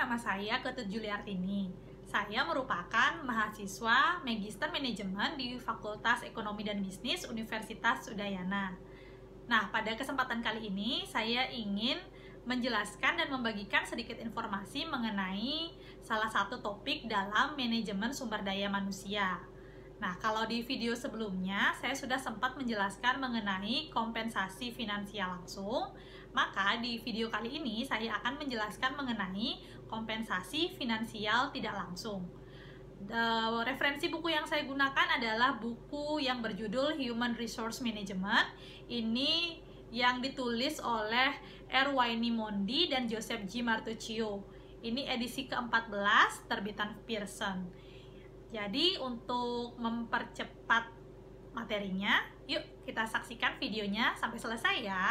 nama saya Ketut Juliartini. Saya merupakan mahasiswa Magister Manajemen di Fakultas Ekonomi dan Bisnis Universitas Udayana. Nah, pada kesempatan kali ini saya ingin menjelaskan dan membagikan sedikit informasi mengenai salah satu topik dalam manajemen sumber daya manusia. Nah, kalau di video sebelumnya saya sudah sempat menjelaskan mengenai kompensasi finansial langsung, maka di video kali ini saya akan menjelaskan mengenai kompensasi finansial tidak langsung. Referensi buku yang saya gunakan adalah buku yang berjudul Human Resource Management. Ini yang ditulis oleh Erwaini Mondi dan Joseph G. Martuccio. Ini edisi ke-14 terbitan Pearson. Jadi untuk mempercepat materinya, yuk kita saksikan videonya sampai selesai ya.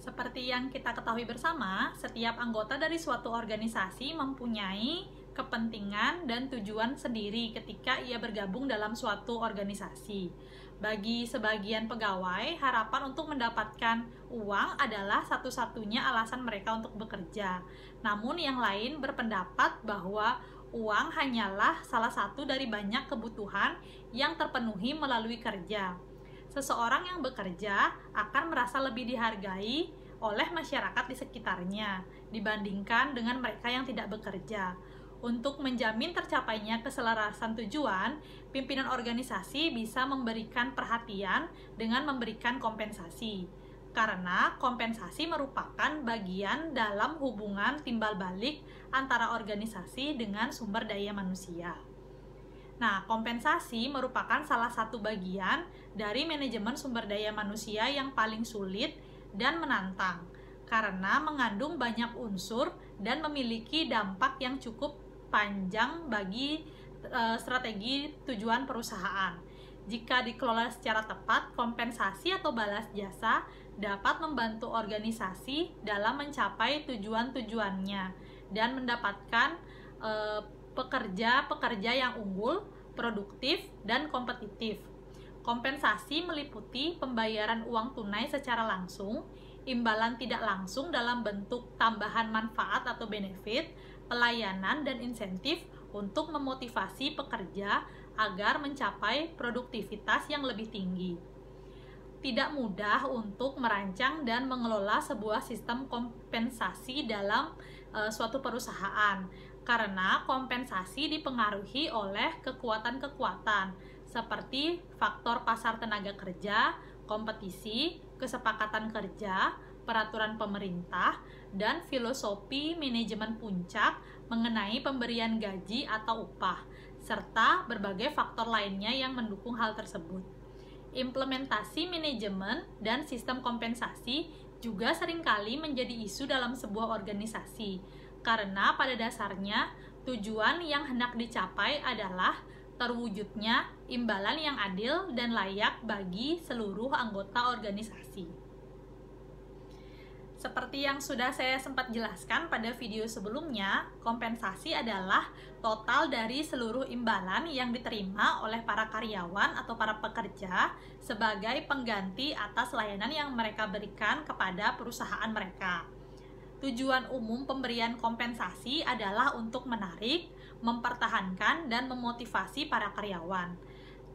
Seperti yang kita ketahui bersama, setiap anggota dari suatu organisasi mempunyai kepentingan dan tujuan sendiri ketika ia bergabung dalam suatu organisasi. Bagi sebagian pegawai, harapan untuk mendapatkan uang adalah satu-satunya alasan mereka untuk bekerja. Namun yang lain berpendapat bahwa uang hanyalah salah satu dari banyak kebutuhan yang terpenuhi melalui kerja. Seseorang yang bekerja akan merasa lebih dihargai oleh masyarakat di sekitarnya dibandingkan dengan mereka yang tidak bekerja. Untuk menjamin tercapainya keselarasan tujuan, pimpinan organisasi bisa memberikan perhatian dengan memberikan kompensasi. Karena kompensasi merupakan bagian dalam hubungan timbal balik antara organisasi dengan sumber daya manusia. Nah, kompensasi merupakan salah satu bagian dari manajemen sumber daya manusia yang paling sulit dan menantang, karena mengandung banyak unsur dan memiliki dampak yang cukup panjang bagi strategi tujuan perusahaan. Jika dikelola secara tepat, kompensasi atau balas jasa dapat membantu organisasi dalam mencapai tujuan-tujuannya dan mendapatkan pekerja-pekerja yang unggul, produktif, dan kompetitif. Kompensasi meliputi pembayaran uang tunai secara langsung, imbalan tidak langsung dalam bentuk tambahan manfaat atau benefit, pelayanan, dan insentif untuk memotivasi pekerja agar mencapai produktivitas yang lebih tinggi. Tidak mudah untuk merancang dan mengelola sebuah sistem kompensasi dalam suatu perusahaan, karena kompensasi dipengaruhi oleh kekuatan-kekuatan seperti faktor pasar tenaga kerja, kompetisi, kesepakatan kerja, peraturan pemerintah, dan filosofi manajemen puncak mengenai pemberian gaji atau upah, serta berbagai faktor lainnya yang mendukung hal tersebut. Implementasi manajemen dan sistem kompensasi juga seringkali menjadi isu dalam sebuah organisasi, karena pada dasarnya tujuan yang hendak dicapai adalah terwujudnya imbalan yang adil dan layak bagi seluruh anggota organisasi. Seperti yang sudah saya sempat jelaskan pada video sebelumnya, kompensasi adalah total dari seluruh imbalan yang diterima oleh para karyawan atau para pekerja sebagai pengganti atas layanan yang mereka berikan kepada perusahaan mereka. Tujuan umum pemberian kompensasi adalah untuk menarik, mempertahankan, dan memotivasi para karyawan.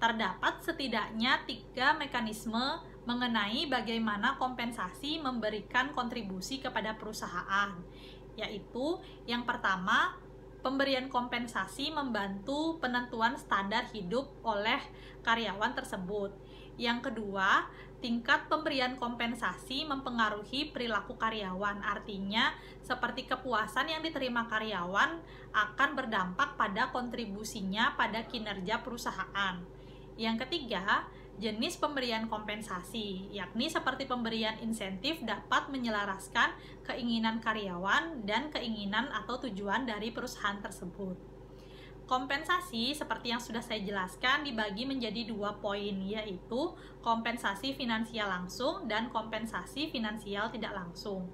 Terdapat setidaknya 3 mekanisme mengenai bagaimana kompensasi memberikan kontribusi kepada perusahaan, yaitu yang pertama, pemberian kompensasi membantu penentuan standar hidup oleh karyawan tersebut. Yang kedua, tingkat pemberian kompensasi mempengaruhi perilaku karyawan, artinya seperti kepuasan yang diterima karyawan akan berdampak pada kontribusinya pada kinerja perusahaan. Yang ketiga, jenis pemberian kompensasi, yakni seperti pemberian insentif dapat menyelaraskan keinginan karyawan dan keinginan atau tujuan dari perusahaan tersebut. Kompensasi, seperti yang sudah saya jelaskan, dibagi menjadi 2 poin, yaitu kompensasi finansial langsung dan kompensasi finansial tidak langsung.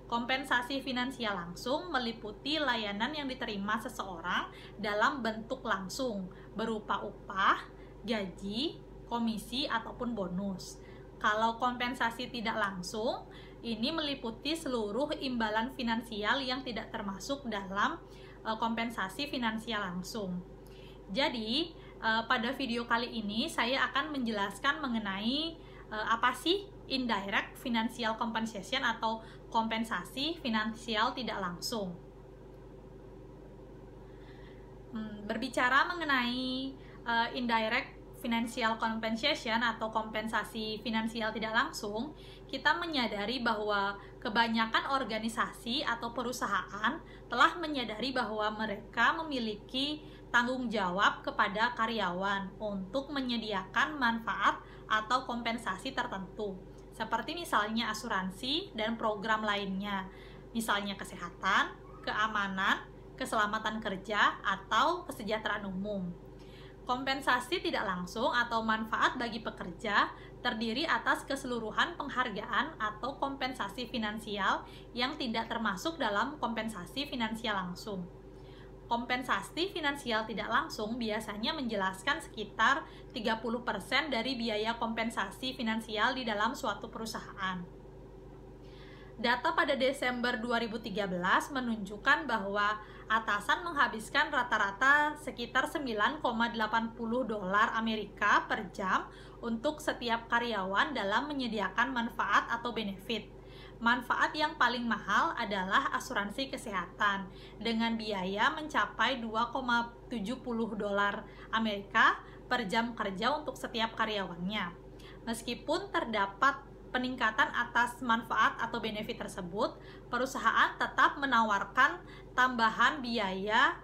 Kompensasi finansial langsung meliputi layanan yang diterima seseorang dalam bentuk langsung, berupa upah, gaji, komisi, ataupun bonus. Kalau kompensasi tidak langsung, ini meliputi seluruh imbalan finansial yang tidak termasuk dalam kompensasi finansial langsung. Jadi, pada video kali ini saya akan menjelaskan mengenai apa sih indirect financial compensation atau kompensasi finansial tidak langsung. Berbicara mengenai indirect financial compensation atau kompensasi finansial tidak langsung, kita menyadari bahwa kebanyakan organisasi atau perusahaan telah menyadari bahwa mereka memiliki tanggung jawab kepada karyawan untuk menyediakan manfaat atau kompensasi tertentu, seperti misalnya asuransi dan program lainnya, misalnya kesehatan, keamanan, keselamatan kerja, atau kesejahteraan umum. Kompensasi tidak langsung atau manfaat bagi pekerja terdiri atas keseluruhan penghargaan atau kompensasi finansial yang tidak termasuk dalam kompensasi finansial langsung. Kompensasi finansial tidak langsung biasanya menjelaskan sekitar 30% dari biaya kompensasi finansial di dalam suatu perusahaan. Data pada Desember 2013 menunjukkan bahwa atasan menghabiskan rata-rata sekitar 9,80 dolar Amerika per jam untuk setiap karyawan dalam menyediakan manfaat atau benefit. Manfaat yang paling mahal adalah asuransi kesehatan dengan biaya mencapai 2,70 dolar Amerika per jam kerja untuk setiap karyawannya. Meskipun terdapat peningkatan atas manfaat atau benefit tersebut, perusahaan tetap menawarkan tambahan biaya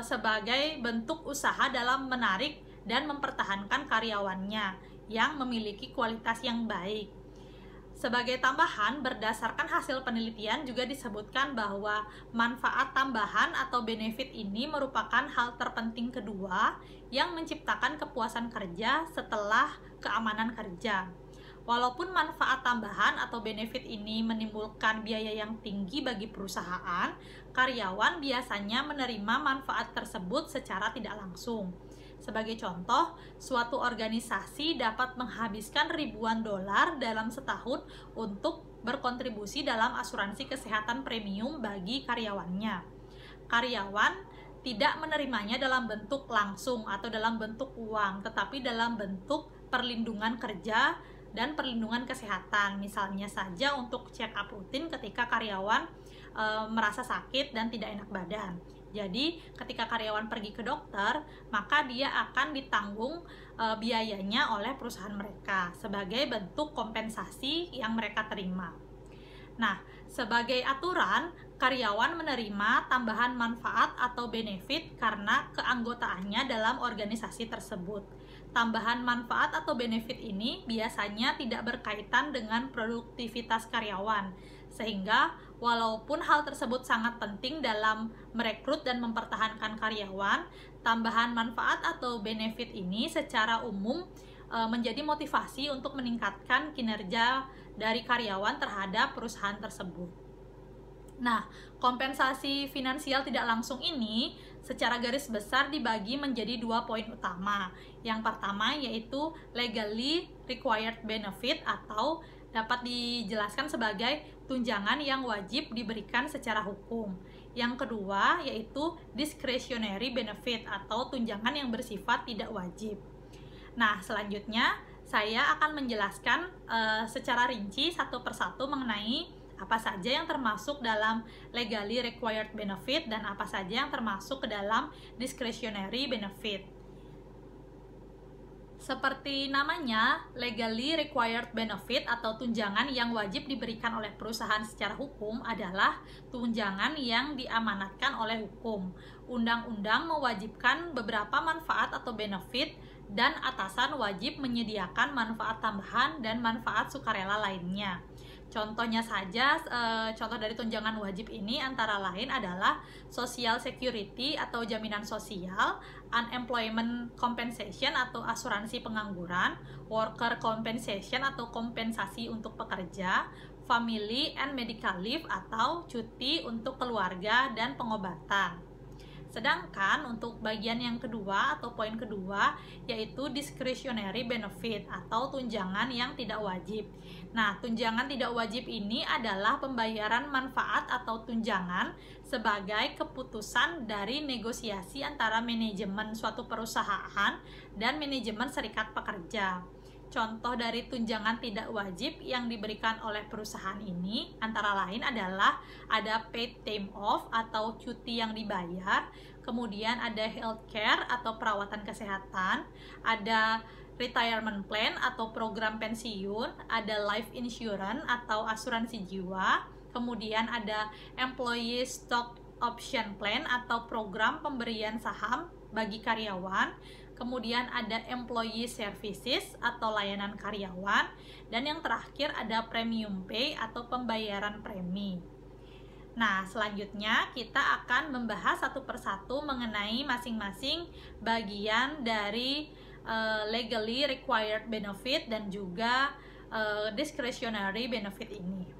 sebagai bentuk usaha dalam menarik dan mempertahankan karyawannya yang memiliki kualitas yang baik. Sebagai tambahan, berdasarkan hasil penelitian juga disebutkan bahwa manfaat tambahan atau benefit ini merupakan hal terpenting kedua yang menciptakan kepuasan kerja setelah keamanan kerja. Walaupun manfaat tambahan atau benefit ini menimbulkan biaya yang tinggi bagi perusahaan, karyawan biasanya menerima manfaat tersebut secara tidak langsung. Sebagai contoh, suatu organisasi dapat menghabiskan ribuan dolar dalam setahun untuk berkontribusi dalam asuransi kesehatan premium bagi karyawannya. Karyawan tidak menerimanya dalam bentuk langsung atau dalam bentuk uang, tetapi dalam bentuk perlindungan kerja dan perlindungan kesehatan, misalnya saja untuk check up rutin ketika karyawan merasa sakit dan tidak enak badan. Jadi ketika karyawan pergi ke dokter, maka dia akan ditanggung biayanya oleh perusahaan mereka sebagai bentuk kompensasi yang mereka terima. Nah, sebagai aturan, karyawan menerima tambahan manfaat atau benefit karena keanggotaannya dalam organisasi tersebut. Tambahan manfaat atau benefit ini biasanya tidak berkaitan dengan produktivitas karyawan, sehingga walaupun hal tersebut sangat penting dalam merekrut dan mempertahankan karyawan, tambahan manfaat atau benefit ini secara umum menjadi motivasi untuk meningkatkan kinerja dari karyawan terhadap perusahaan tersebut. Nah, kompensasi finansial tidak langsung ini secara garis besar dibagi menjadi 2 poin utama. Yang pertama yaitu legally required benefit atau dapat dijelaskan sebagai tunjangan yang wajib diberikan secara hukum. Yang kedua yaitu discretionary benefit atau tunjangan yang bersifat tidak wajib. Nah, selanjutnya saya akan menjelaskan secara rinci satu persatu mengenai apa saja yang termasuk dalam legally required benefit dan apa saja yang termasuk ke dalam discretionary benefit. Seperti namanya, legally required benefit atau tunjangan yang wajib diberikan oleh perusahaan secara hukum adalah tunjangan yang diamanatkan oleh hukum. Undang-undang mewajibkan beberapa manfaat atau benefit dan atasan wajib menyediakan manfaat tambahan dan manfaat sukarela lainnya. Contohnya saja, contoh dari tunjangan wajib ini antara lain adalah Social Security atau jaminan sosial, Unemployment Compensation atau asuransi pengangguran, Worker Compensation atau kompensasi untuk pekerja, family and medical leave atau cuti untuk keluarga dan pengobatan. Sedangkan untuk bagian yang kedua atau poin kedua yaitu discretionary benefit atau tunjangan yang tidak wajib. Nah, tunjangan tidak wajib ini adalah pembayaran manfaat atau tunjangan sebagai keputusan dari negosiasi antara manajemen suatu perusahaan dan manajemen serikat pekerja. Contoh dari tunjangan tidak wajib yang diberikan oleh perusahaan ini antara lain adalah ada paid time off atau cuti yang dibayar, kemudian ada healthcare atau perawatan kesehatan, ada retirement plan atau program pensiun, ada life insurance atau asuransi jiwa, kemudian ada employee stock option plan atau program pemberian saham bagi karyawan, kemudian ada employee services atau layanan karyawan, dan yang terakhir ada premium pay atau pembayaran premi. Nah, selanjutnya kita akan membahas satu persatu mengenai masing-masing bagian dari legally required benefit dan juga discretionary benefit ini.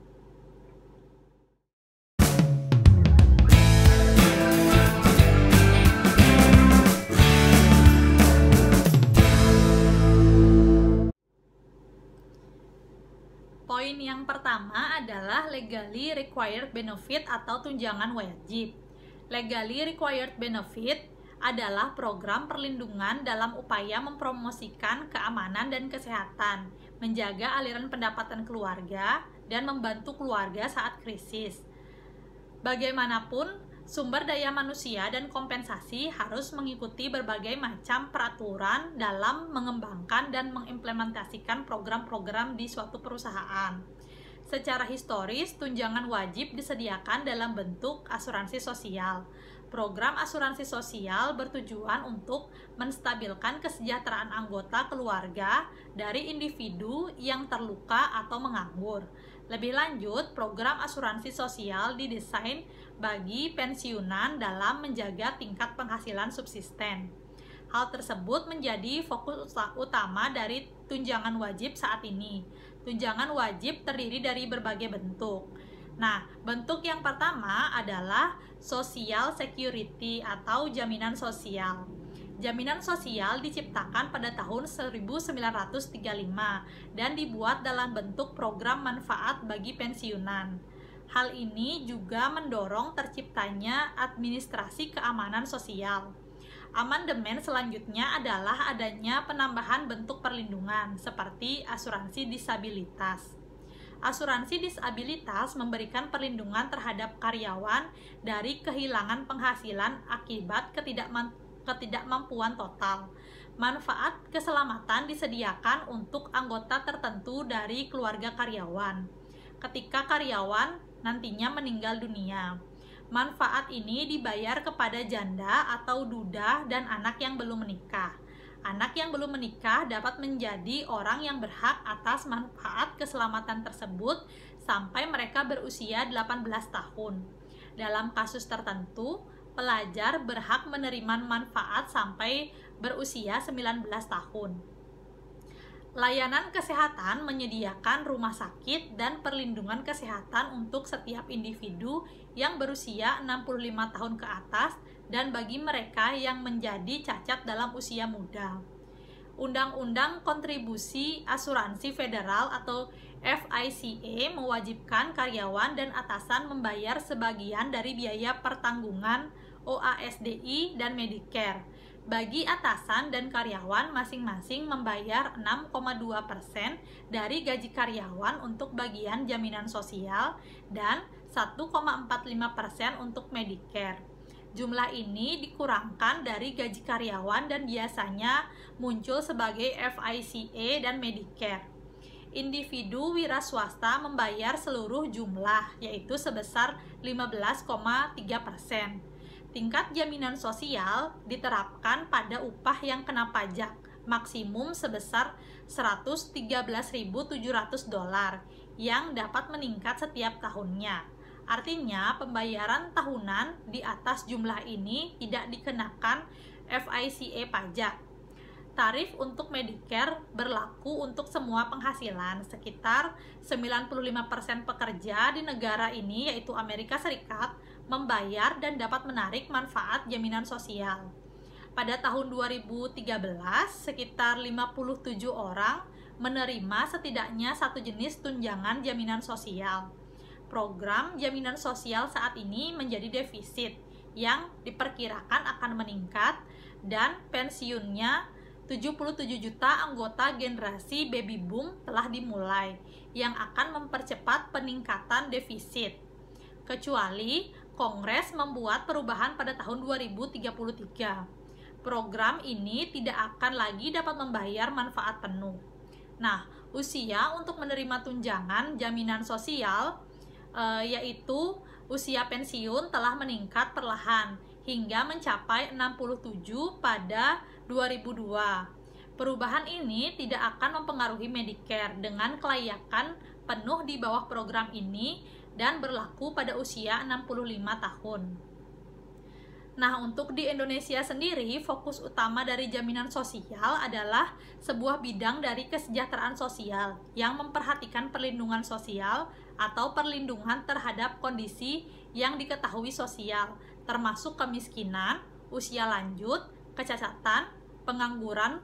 Poin yang pertama adalah legally required benefit atau tunjangan wajib. Legally required benefit adalah program perlindungan dalam upaya mempromosikan keamanan dan kesehatan, menjaga aliran pendapatan keluarga, dan membantu keluarga saat krisis. Bagaimanapun, sumber daya manusia dan kompensasi harus mengikuti berbagai macam peraturan dalam mengembangkan dan mengimplementasikan program-program di suatu perusahaan. Secara historis, tunjangan wajib disediakan dalam bentuk asuransi sosial. Program asuransi sosial bertujuan untuk menstabilkan kesejahteraan anggota keluarga dari individu yang terluka atau menganggur. Lebih lanjut, program asuransi sosial didesain bagi pensiunan dalam menjaga tingkat penghasilan subsisten. Hal tersebut menjadi fokus utama dari tunjangan wajib saat ini. Tunjangan wajib terdiri dari berbagai bentuk. Nah, bentuk yang pertama adalah Social Security atau jaminan sosial. Jaminan sosial diciptakan pada tahun 1935 dan dibuat dalam bentuk program manfaat bagi pensiunan. Hal ini juga mendorong terciptanya administrasi keamanan sosial. Amandemen selanjutnya adalah adanya penambahan bentuk perlindungan seperti asuransi disabilitas. Asuransi disabilitas memberikan perlindungan terhadap karyawan dari kehilangan penghasilan akibat ketidakmampuan total. Manfaat keselamatan disediakan untuk anggota tertentu dari keluarga karyawan ketika karyawan nantinya meninggal dunia. Manfaat ini dibayar kepada janda atau duda dan anak yang belum menikah. Anak yang belum menikah dapat menjadi orang yang berhak atas manfaat keselamatan tersebut sampai mereka berusia 18 tahun. Dalam kasus tertentu, pelajar berhak menerima manfaat sampai berusia 19 tahun. Layanan kesehatan menyediakan rumah sakit dan perlindungan kesehatan untuk setiap individu yang berusia 65 tahun ke atas dan bagi mereka yang menjadi cacat dalam usia muda. Undang-Undang Kontribusi Asuransi Federal atau FICA mewajibkan karyawan dan atasan membayar sebagian dari biaya pertanggungan OASDI dan Medicare. Bagi atasan dan karyawan masing-masing membayar 6,2% dari gaji karyawan untuk bagian jaminan sosial dan 1,45% untuk Medicare. Jumlah ini dikurangkan dari gaji karyawan dan biasanya muncul sebagai FICA dan Medicare. Individu wira swasta membayar seluruh jumlah, yaitu sebesar 15,3%. Tingkat jaminan sosial diterapkan pada upah yang kena pajak, maksimum sebesar $113.700 yang dapat meningkat setiap tahunnya. Artinya, pembayaran tahunan di atas jumlah ini tidak dikenakan FICA pajak. Tarif untuk Medicare berlaku untuk semua penghasilan. Sekitar 95% pekerja di negara ini, yaitu Amerika Serikat, membayar dan dapat menarik manfaat jaminan sosial. Pada tahun 2013, sekitar 57 orang menerima setidaknya satu jenis tunjangan jaminan sosial. Program jaminan sosial saat ini menjadi defisit yang diperkirakan akan meningkat, dan pensiunnya 77 juta anggota generasi baby boom telah dimulai, yang akan mempercepat peningkatan defisit. Kecuali Kongres membuat perubahan pada tahun 2033. Program ini tidak akan lagi dapat membayar manfaat penuh. Nah, usia untuk menerima tunjangan jaminan sosial, yaitu usia pensiun, telah meningkat perlahan hingga mencapai 67 pada 2002. Perubahan ini tidak akan mempengaruhi Medicare dengan kelayakan penuh di bawah program ini dan berlaku pada usia 65 tahun. Nah, untuk di Indonesia sendiri, fokus utama dari jaminan sosial adalah sebuah bidang dari kesejahteraan sosial yang memperhatikan perlindungan sosial atau perlindungan terhadap kondisi yang diketahui sosial, termasuk kemiskinan, usia lanjut, kecacatan, pengangguran,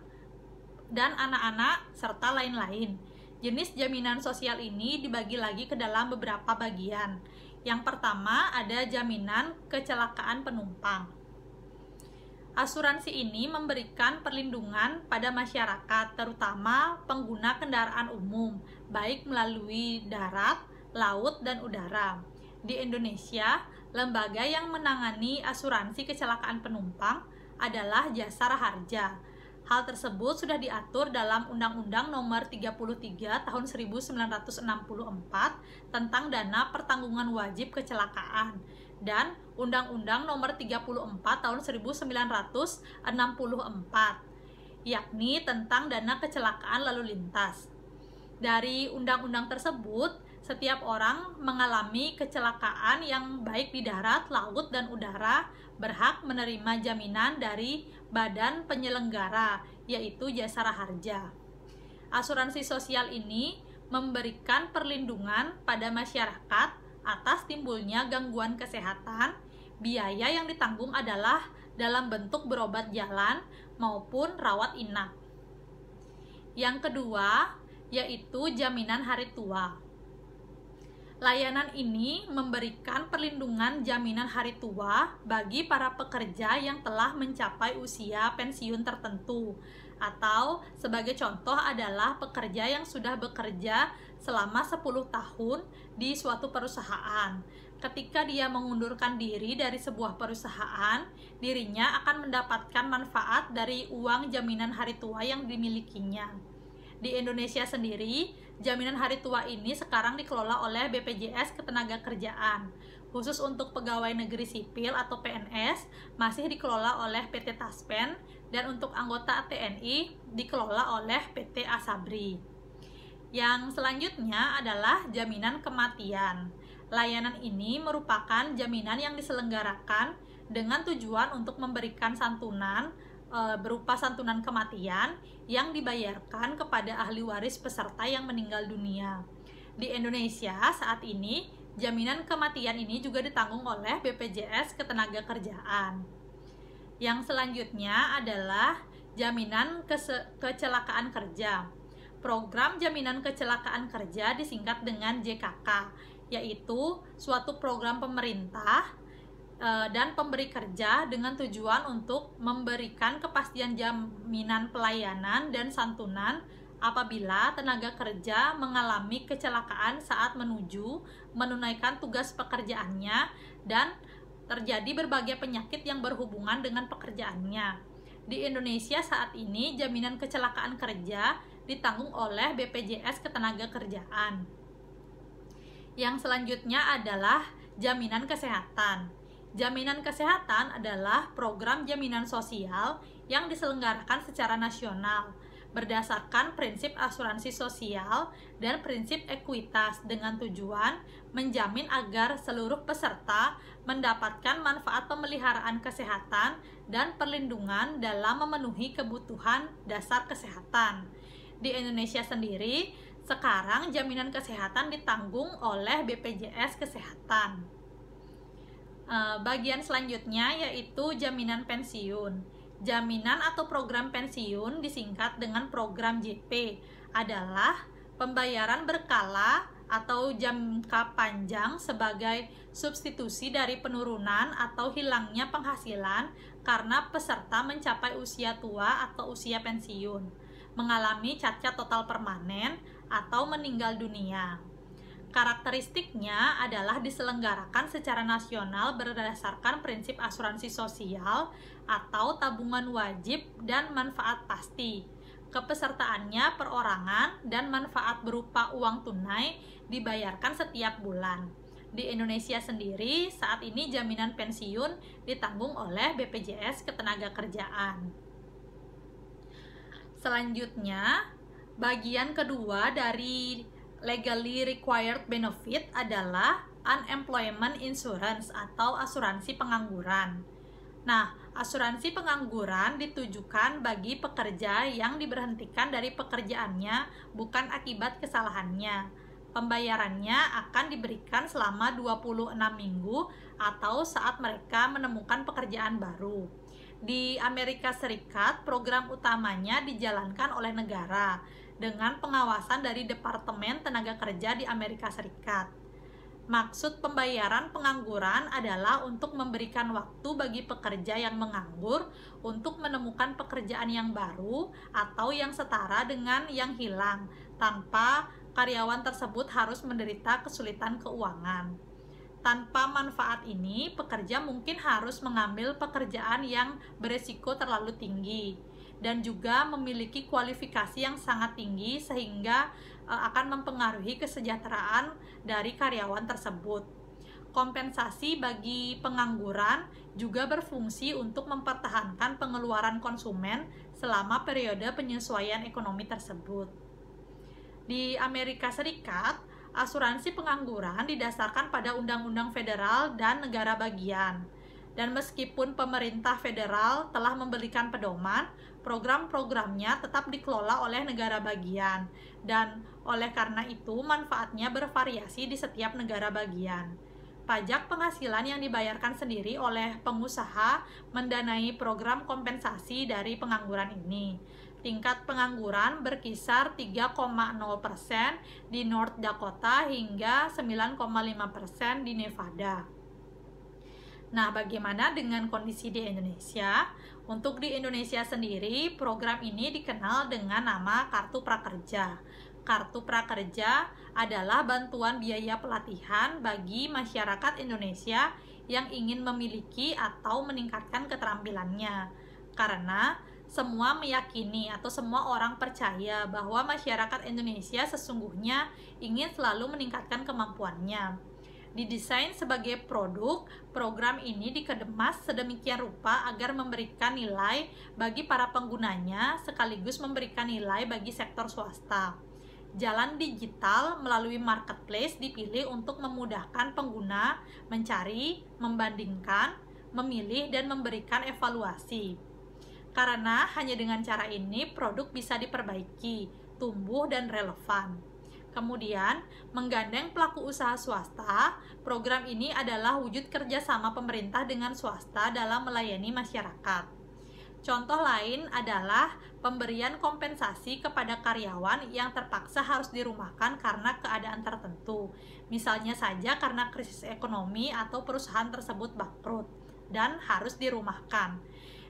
dan anak-anak, serta lain-lain. Jenis jaminan sosial ini dibagi lagi ke dalam beberapa bagian. Yang pertama ada jaminan kecelakaan penumpang. Asuransi ini memberikan perlindungan pada masyarakat, terutama pengguna kendaraan umum, baik melalui darat, laut, dan udara. Di Indonesia, lembaga yang menangani asuransi kecelakaan penumpang adalah Jasara Harja. Hal tersebut sudah diatur dalam Undang-Undang Nomor 33 Tahun 1964 tentang dana pertanggungan wajib kecelakaan dan Undang-Undang Nomor 34 Tahun 1964, yakni tentang dana kecelakaan lalu lintas. Dari undang-undang tersebut, setiap orang mengalami kecelakaan yang baik di darat, laut, dan udara berhak menerima jaminan dari badan penyelenggara, yaitu Jasara Harja. Asuransi sosial ini memberikan perlindungan pada masyarakat atas timbulnya gangguan kesehatan. Biaya yang ditanggung adalah dalam bentuk berobat jalan maupun rawat inap. Yang kedua, yaitu jaminan hari tua. Layanan ini memberikan perlindungan jaminan hari tua bagi para pekerja yang telah mencapai usia pensiun tertentu, atau sebagai contoh adalah pekerja yang sudah bekerja selama 10 tahun di suatu perusahaan. Ketika dia mengundurkan diri dari sebuah perusahaan, dirinya akan mendapatkan manfaat dari uang jaminan hari tua yang dimilikinya. Di Indonesia sendiri, jaminan hari tua ini sekarang dikelola oleh BPJS Ketenagakerjaan. Khusus untuk pegawai negeri sipil atau PNS masih dikelola oleh PT Taspen, dan untuk anggota TNI dikelola oleh PT Asabri. Yang selanjutnya adalah jaminan kematian. Layanan ini merupakan jaminan yang diselenggarakan dengan tujuan untuk memberikan santunan berupa santunan kematian yang dibayarkan kepada ahli waris peserta yang meninggal dunia. Di Indonesia saat ini, jaminan kematian ini juga ditanggung oleh BPJS Ketenagakerjaan. Yang selanjutnya adalah jaminan kecelakaan kerja. Program jaminan kecelakaan kerja disingkat dengan JKK, yaitu suatu program pemerintah dan pemberi kerja dengan tujuan untuk memberikan kepastian jaminan pelayanan dan santunan apabila tenaga kerja mengalami kecelakaan saat menunaikan tugas pekerjaannya dan terjadi berbagai penyakit yang berhubungan dengan pekerjaannya. Di Indonesia saat ini jaminan kecelakaan kerja ditanggung oleh BPJS Ketenagakerjaan. Yang selanjutnya adalah jaminan kesehatan. Jaminan kesehatan adalah program jaminan sosial yang diselenggarakan secara nasional. berdasarkan prinsip asuransi sosial dan prinsip ekuitas dengan tujuan menjamin agar seluruh peserta mendapatkan manfaat pemeliharaan kesehatan dan perlindungan dalam memenuhi kebutuhan dasar kesehatan. Di Indonesia sendiri, sekarang jaminan kesehatan ditanggung oleh BPJS Kesehatan. Bagian selanjutnya yaitu jaminan pensiun. Jaminan atau program pensiun disingkat dengan program JP adalah pembayaran berkala atau jangka panjang sebagai substitusi dari penurunan atau hilangnya penghasilan karena peserta mencapai usia tua atau usia pensiun, mengalami cacat total permanen, atau meninggal dunia. Karakteristiknya adalah diselenggarakan secara nasional berdasarkan prinsip asuransi sosial atau tabungan wajib dan manfaat pasti. Kepesertaannya perorangan dan manfaat berupa uang tunai dibayarkan setiap bulan. Di Indonesia sendiri, saat ini jaminan pensiun ditanggung oleh BPJS Ketenagakerjaan. Selanjutnya, bagian kedua dari legally required benefit adalah unemployment insurance atau asuransi pengangguran. Nah, asuransi pengangguran ditujukan bagi pekerja yang diberhentikan dari pekerjaannya bukan akibat kesalahannya. Pembayarannya akan diberikan selama 26 minggu atau saat mereka menemukan pekerjaan baru. Di Amerika Serikat, program utamanya dijalankan oleh negara dengan pengawasan dari Departemen Tenaga Kerja di Amerika Serikat. Maksud pembayaran pengangguran adalah untuk memberikan waktu bagi pekerja yang menganggur untuk menemukan pekerjaan yang baru atau yang setara dengan yang hilang, tanpa karyawan tersebut harus menderita kesulitan keuangan. Tanpa manfaat ini, pekerja mungkin harus mengambil pekerjaan yang beresiko terlalu tinggi dan juga memiliki kualifikasi yang sangat tinggi sehingga akan mempengaruhi kesejahteraan dari karyawan tersebut. Kompensasi bagi pengangguran juga berfungsi untuk mempertahankan pengeluaran konsumen selama periode penyesuaian ekonomi tersebut. Di Amerika Serikat, asuransi pengangguran didasarkan pada undang-undang federal dan negara bagian. Dan meskipun pemerintah federal telah memberikan pedoman, program-programnya tetap dikelola oleh negara bagian. Dan oleh karena itu, manfaatnya bervariasi di setiap negara bagian. Pajak penghasilan yang dibayarkan sendiri oleh pengusaha mendanai program kompensasi dari pengangguran ini. Tingkat pengangguran berkisar 3,0% di North Dakota hingga 9,5% di Nevada. Nah, bagaimana dengan kondisi di Indonesia? Untuk di Indonesia sendiri, program ini dikenal dengan nama Kartu Prakerja. Kartu Prakerja adalah bantuan biaya pelatihan bagi masyarakat Indonesia yang ingin memiliki atau meningkatkan keterampilannya. Karena semua meyakini atau semua orang percaya bahwa masyarakat Indonesia sesungguhnya ingin selalu meningkatkan kemampuannya. Didesain sebagai produk, program ini dikemas sedemikian rupa agar memberikan nilai bagi para penggunanya sekaligus memberikan nilai bagi sektor swasta. Jalan digital melalui marketplace dipilih untuk memudahkan pengguna mencari, membandingkan, memilih, dan memberikan evaluasi. Karena hanya dengan cara ini produk bisa diperbaiki, tumbuh, dan relevan. Kemudian, menggandeng pelaku usaha swasta, program ini adalah wujud kerjasama pemerintah dengan swasta dalam melayani masyarakat. Contoh lain adalah pemberian kompensasi kepada karyawan yang terpaksa harus dirumahkan karena keadaan tertentu. Misalnya saja karena krisis ekonomi atau perusahaan tersebut bangkrut dan harus dirumahkan,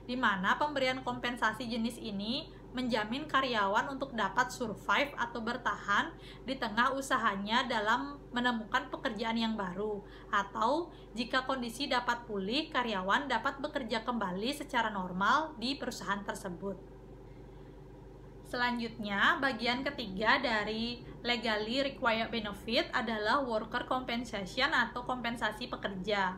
di mana pemberian kompensasi jenis ini menjamin karyawan untuk dapat survive atau bertahan di tengah usahanya dalam menemukan pekerjaan yang baru, atau jika kondisi dapat pulih, karyawan dapat bekerja kembali secara normal di perusahaan tersebut. Selanjutnya, bagian ketiga dari legally required benefit adalah worker compensation atau kompensasi pekerja.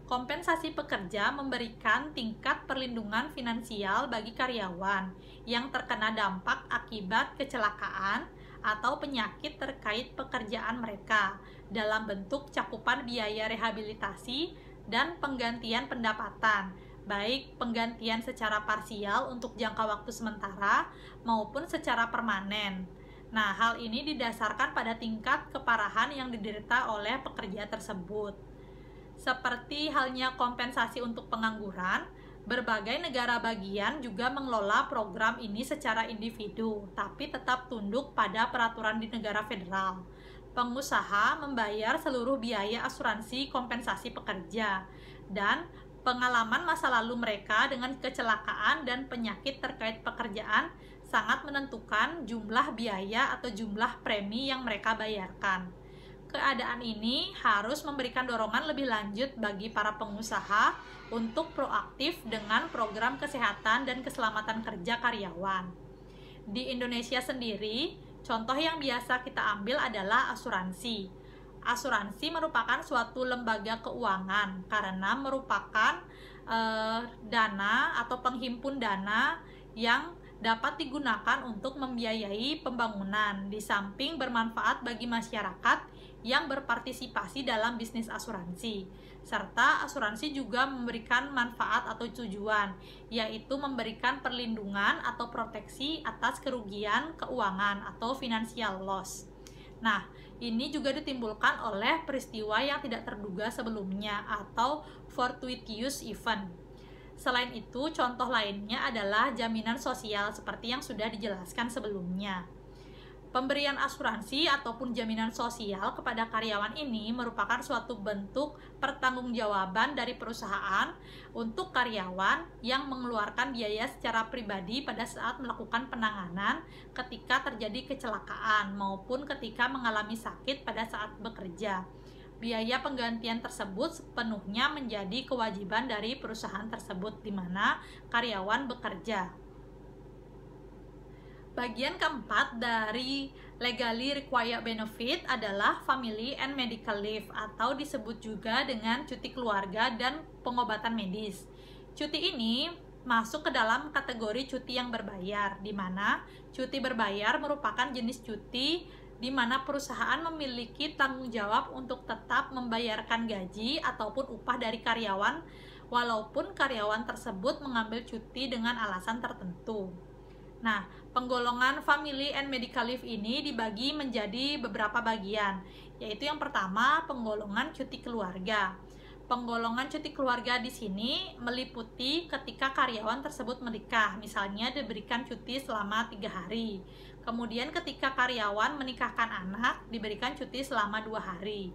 Kompensasi pekerja memberikan tingkat perlindungan finansial bagi karyawan yang terkena dampak akibat kecelakaan atau penyakit terkait pekerjaan mereka dalam bentuk cakupan biaya rehabilitasi dan penggantian pendapatan, baik penggantian secara parsial untuk jangka waktu sementara maupun secara permanen. Nah, hal ini didasarkan pada tingkat keparahan yang diderita oleh pekerja tersebut. Seperti halnya kompensasi untuk pengangguran, berbagai negara bagian juga mengelola program ini secara individu, tapi tetap tunduk pada peraturan di negara federal. Pengusaha membayar seluruh biaya asuransi kompensasi pekerja, dan pengalaman masa lalu mereka dengan kecelakaan dan penyakit terkait pekerjaan sangat menentukan jumlah biaya atau jumlah premi yang mereka bayarkan. Keadaan ini harus memberikan dorongan lebih lanjut bagi para pengusaha untuk proaktif dengan program kesehatan dan keselamatan kerja karyawan. Di Indonesia sendiri, contoh yang biasa kita ambil adalah asuransi. Asuransi merupakan suatu lembaga keuangan karena merupakan dana atau penghimpun dana yang dapat digunakan untuk membiayai pembangunan, di samping bermanfaat bagi masyarakat yang berpartisipasi dalam bisnis asuransi. Serta asuransi juga memberikan manfaat atau tujuan, yaitu memberikan perlindungan atau proteksi atas kerugian keuangan atau financial loss. Nah, ini juga ditimbulkan oleh peristiwa yang tidak terduga sebelumnya atau fortuitous event. Selain itu, contoh lainnya adalah jaminan sosial seperti yang sudah dijelaskan sebelumnya. Pemberian asuransi ataupun jaminan sosial kepada karyawan ini merupakan suatu bentuk pertanggungjawaban dari perusahaan untuk karyawan yang mengeluarkan biaya secara pribadi pada saat melakukan penanganan ketika terjadi kecelakaan maupun ketika mengalami sakit pada saat bekerja. Biaya penggantian tersebut sepenuhnya menjadi kewajiban dari perusahaan tersebut di mana karyawan bekerja. Bagian keempat dari legally required benefit adalah family and medical leave atau disebut juga dengan cuti keluarga dan pengobatan medis. Cuti ini masuk ke dalam kategori cuti yang berbayar, di mana cuti berbayar merupakan jenis cuti di mana perusahaan memiliki tanggung jawab untuk tetap membayarkan gaji ataupun upah dari karyawan walaupun karyawan tersebut mengambil cuti dengan alasan tertentu. Nah, penggolongan family and medical leave ini dibagi menjadi beberapa bagian, yaitu yang pertama penggolongan cuti keluarga. Penggolongan cuti keluarga di sini meliputi ketika karyawan tersebut menikah, misalnya diberikan cuti selama 3 hari. Kemudian ketika karyawan menikahkan anak, diberikan cuti selama 2 hari.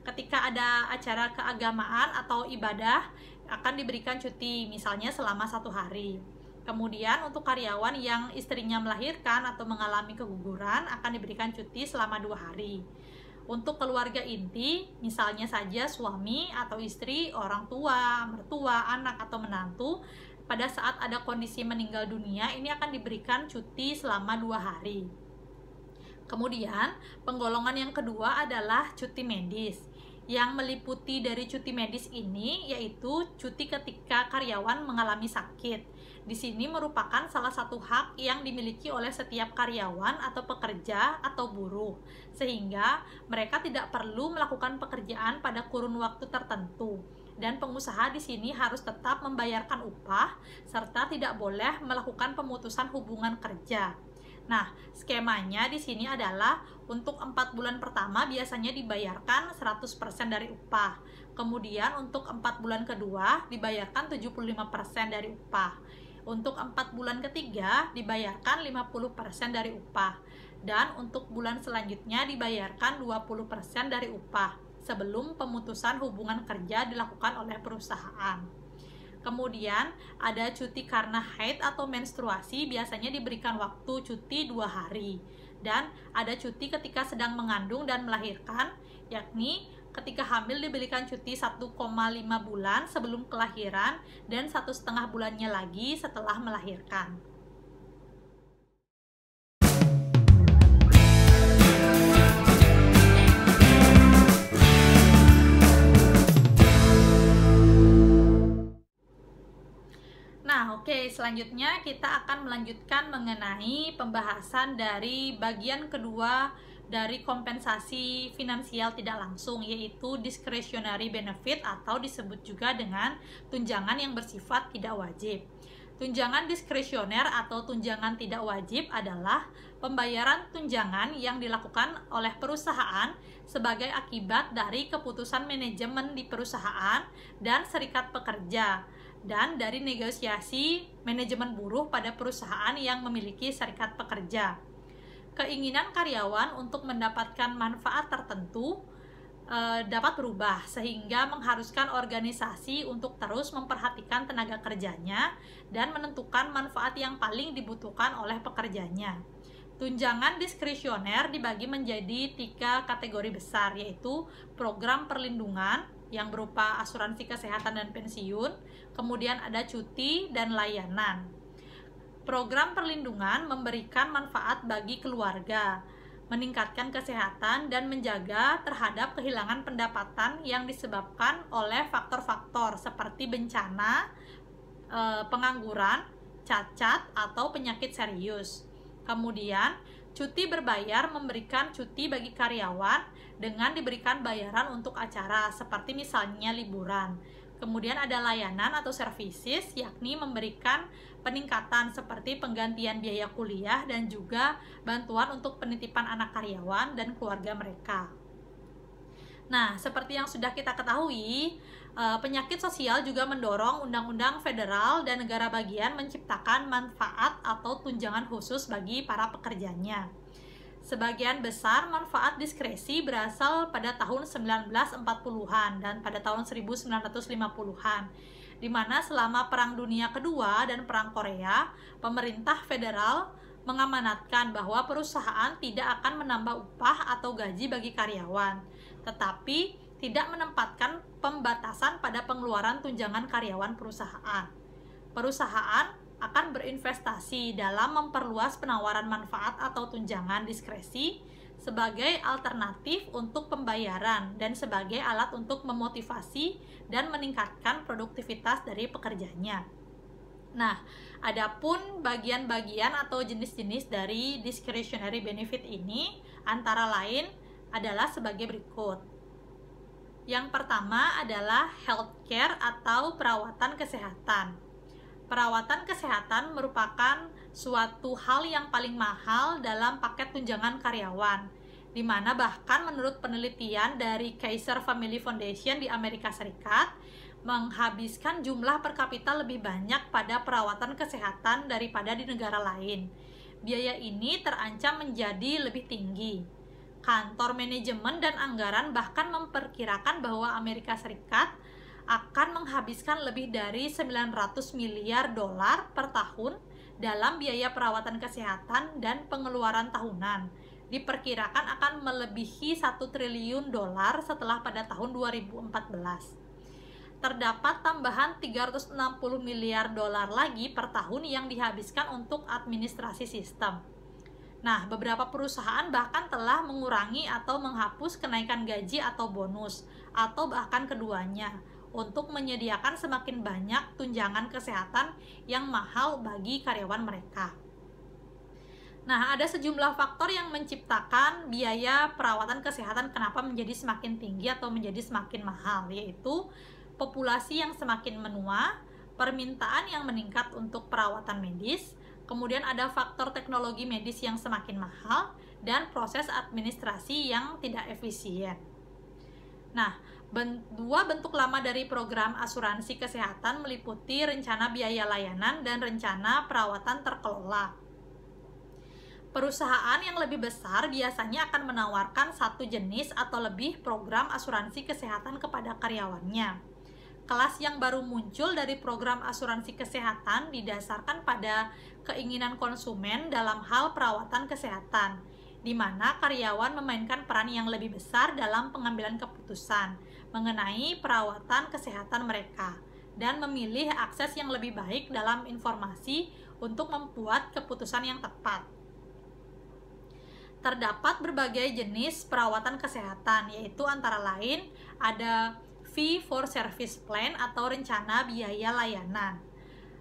Ketika ada acara keagamaan atau ibadah, akan diberikan cuti, misalnya selama 1 hari. Kemudian untuk karyawan yang istrinya melahirkan atau mengalami keguguran akan diberikan cuti selama 2 hari. Untuk keluarga inti, misalnya saja suami atau istri, orang tua, mertua, anak atau menantu, pada saat ada kondisi meninggal dunia, ini akan diberikan cuti selama 2 hari. Kemudian, penggolongan yang kedua adalah cuti medis. Yang meliputi dari cuti medis ini yaitu cuti ketika karyawan mengalami sakit. Di sini merupakan salah satu hak yang dimiliki oleh setiap karyawan atau pekerja atau buruh, sehingga mereka tidak perlu melakukan pekerjaan pada kurun waktu tertentu. Dan pengusaha di sini harus tetap membayarkan upah serta tidak boleh melakukan pemutusan hubungan kerja. Nah, skemanya di sini adalah untuk 4 bulan pertama biasanya dibayarkan 100% dari upah. Kemudian untuk 4 bulan kedua dibayarkan 75% dari upah. Untuk 4 bulan ketiga dibayarkan 50% dari upah. Dan untuk bulan selanjutnya dibayarkan 20% dari upah sebelum pemutusan hubungan kerja dilakukan oleh perusahaan. Kemudian ada cuti karena haid atau menstruasi, biasanya diberikan waktu cuti 2 hari. Dan ada cuti ketika sedang mengandung dan melahirkan, yakni ketika hamil diberikan cuti 1,5 bulan sebelum kelahiran dan 1,5 bulannya lagi setelah melahirkan. Nah, oke, selanjutnya kita akan melanjutkan mengenai pembahasan dari bagian kedua dari kompensasi finansial tidak langsung, yaitu discretionary benefit atau disebut juga dengan tunjangan yang bersifat tidak wajib. Tunjangan diskresioner atau tunjangan tidak wajib adalah pembayaran tunjangan yang dilakukan oleh perusahaan sebagai akibat dari keputusan manajemen di perusahaan dan serikat pekerja, dan dari negosiasi manajemen buruh pada perusahaan yang memiliki serikat pekerja. Keinginan karyawan untuk mendapatkan manfaat tertentu dapat berubah, sehingga mengharuskan organisasi untuk terus memperhatikan tenaga kerjanya dan menentukan manfaat yang paling dibutuhkan oleh pekerjanya. Tunjangan diskresioner dibagi menjadi 3 kategori besar, yaitu program perlindungan yang berupa asuransi kesehatan dan pensiun, kemudian ada cuti dan layanan. Program perlindungan memberikan manfaat bagi keluarga, meningkatkan kesehatan dan menjaga terhadap kehilangan pendapatan yang disebabkan oleh faktor-faktor seperti bencana, pengangguran, cacat, atau penyakit serius. Kemudian, cuti berbayar memberikan cuti bagi karyawan dengan diberikan bayaran untuk acara, seperti misalnya liburan. Kemudian ada layanan atau services, yakni memberikan peningkatan seperti penggantian biaya kuliah dan juga bantuan untuk penitipan anak karyawan dan keluarga mereka. Nah, seperti yang sudah kita ketahui, penyakit sosial juga mendorong undang-undang federal dan negara bagian menciptakan manfaat atau tunjangan khusus bagi para pekerjanya. Sebagian besar manfaat diskresi berasal pada tahun 1940-an dan pada tahun 1950-an, di mana selama Perang Dunia Kedua dan Perang Korea, pemerintah federal mengamanatkan bahwa perusahaan tidak akan menambah upah atau gaji bagi karyawan, tetapi tidak menempatkan pembatasan pada pengeluaran tunjangan karyawan perusahaan. Perusahaan akan berinvestasi dalam memperluas penawaran manfaat atau tunjangan diskresi sebagai alternatif untuk pembayaran dan sebagai alat untuk memotivasi dan meningkatkan produktivitas dari pekerjanya. Nah, adapun bagian-bagian atau jenis-jenis dari discretionary benefit ini antara lain adalah sebagai berikut. Yang pertama adalah healthcare atau perawatan kesehatan. Perawatan kesehatan merupakan suatu hal yang paling mahal dalam paket tunjangan karyawan, di mana bahkan menurut penelitian dari Kaiser Family Foundation di Amerika Serikat, menghabiskan jumlah per kapita lebih banyak pada perawatan kesehatan daripada di negara lain. Biaya ini terancam menjadi lebih tinggi. Kantor manajemen dan anggaran bahkan memperkirakan bahwa Amerika Serikat akan menghabiskan lebih dari 900 miliar dolar per tahun dalam biaya perawatan kesehatan dan pengeluaran tahunan. Diperkirakan akan melebihi 1 triliun dolar setelah pada tahun 2014. Terdapat tambahan 360 miliar dolar lagi per tahun yang dihabiskan untuk administrasi sistem. Nah, beberapa perusahaan bahkan telah mengurangi atau menghapus kenaikan gaji atau bonus, atau bahkan keduanya, untuk menyediakan semakin banyak tunjangan kesehatan yang mahal bagi karyawan mereka. Nah, ada sejumlah faktor yang menciptakan biaya perawatan kesehatan kenapa menjadi semakin tinggi atau menjadi semakin mahal, yaitu populasi yang semakin menua, permintaan yang meningkat untuk perawatan medis, kemudian ada faktor teknologi medis yang semakin mahal, dan proses administrasi yang tidak efisien. Nah, dua bentuk lama dari program asuransi kesehatan meliputi rencana biaya layanan dan rencana perawatan terkelola. Perusahaan yang lebih besar biasanya akan menawarkan satu jenis atau lebih program asuransi kesehatan kepada karyawannya. Kelas yang baru muncul dari program asuransi kesehatan didasarkan pada keinginan konsumen dalam hal perawatan kesehatan, di mana karyawan memainkan peran yang lebih besar dalam pengambilan keputusan mengenai perawatan kesehatan mereka dan memilih akses yang lebih baik dalam informasi untuk membuat keputusan yang tepat. Terdapat berbagai jenis perawatan kesehatan, yaitu antara lain ada fee for service plan atau rencana biaya layanan.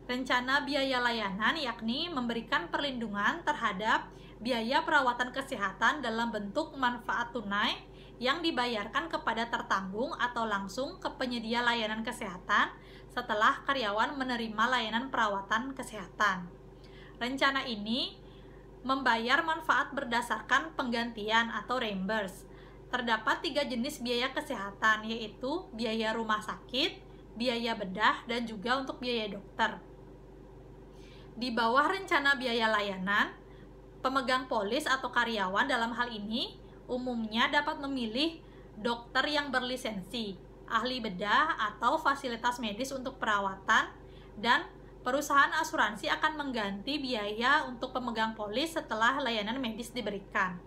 Rencana biaya layanan yakni memberikan perlindungan terhadap biaya perawatan kesehatan dalam bentuk manfaat tunai yang dibayarkan kepada tertanggung atau langsung ke penyedia layanan kesehatan setelah karyawan menerima layanan perawatan kesehatan. Rencana ini membayar manfaat berdasarkan penggantian atau reimburse. Terdapat 3 jenis biaya kesehatan, yaitu biaya rumah sakit, biaya bedah, dan juga untuk biaya dokter. Di bawah rencana biaya layanan, pemegang polis atau karyawan dalam hal ini umumnya dapat memilih dokter yang berlisensi, ahli bedah, atau fasilitas medis untuk perawatan, dan perusahaan asuransi akan mengganti biaya untuk pemegang polis setelah layanan medis diberikan.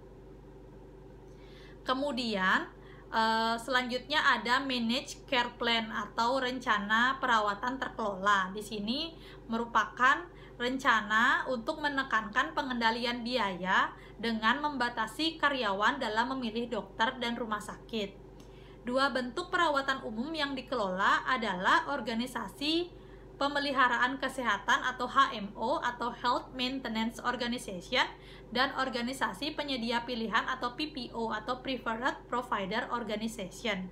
Kemudian, selanjutnya ada managed care plan atau rencana perawatan terkelola. Di sini merupakan rencana untuk menekankan pengendalian biaya dengan membatasi karyawan dalam memilih dokter dan rumah sakit. 2 bentuk perawatan umum yang dikelola adalah organisasi pemeliharaan kesehatan atau HMO atau Health Maintenance Organization dan organisasi penyedia pilihan atau PPO atau Preferred Provider Organization.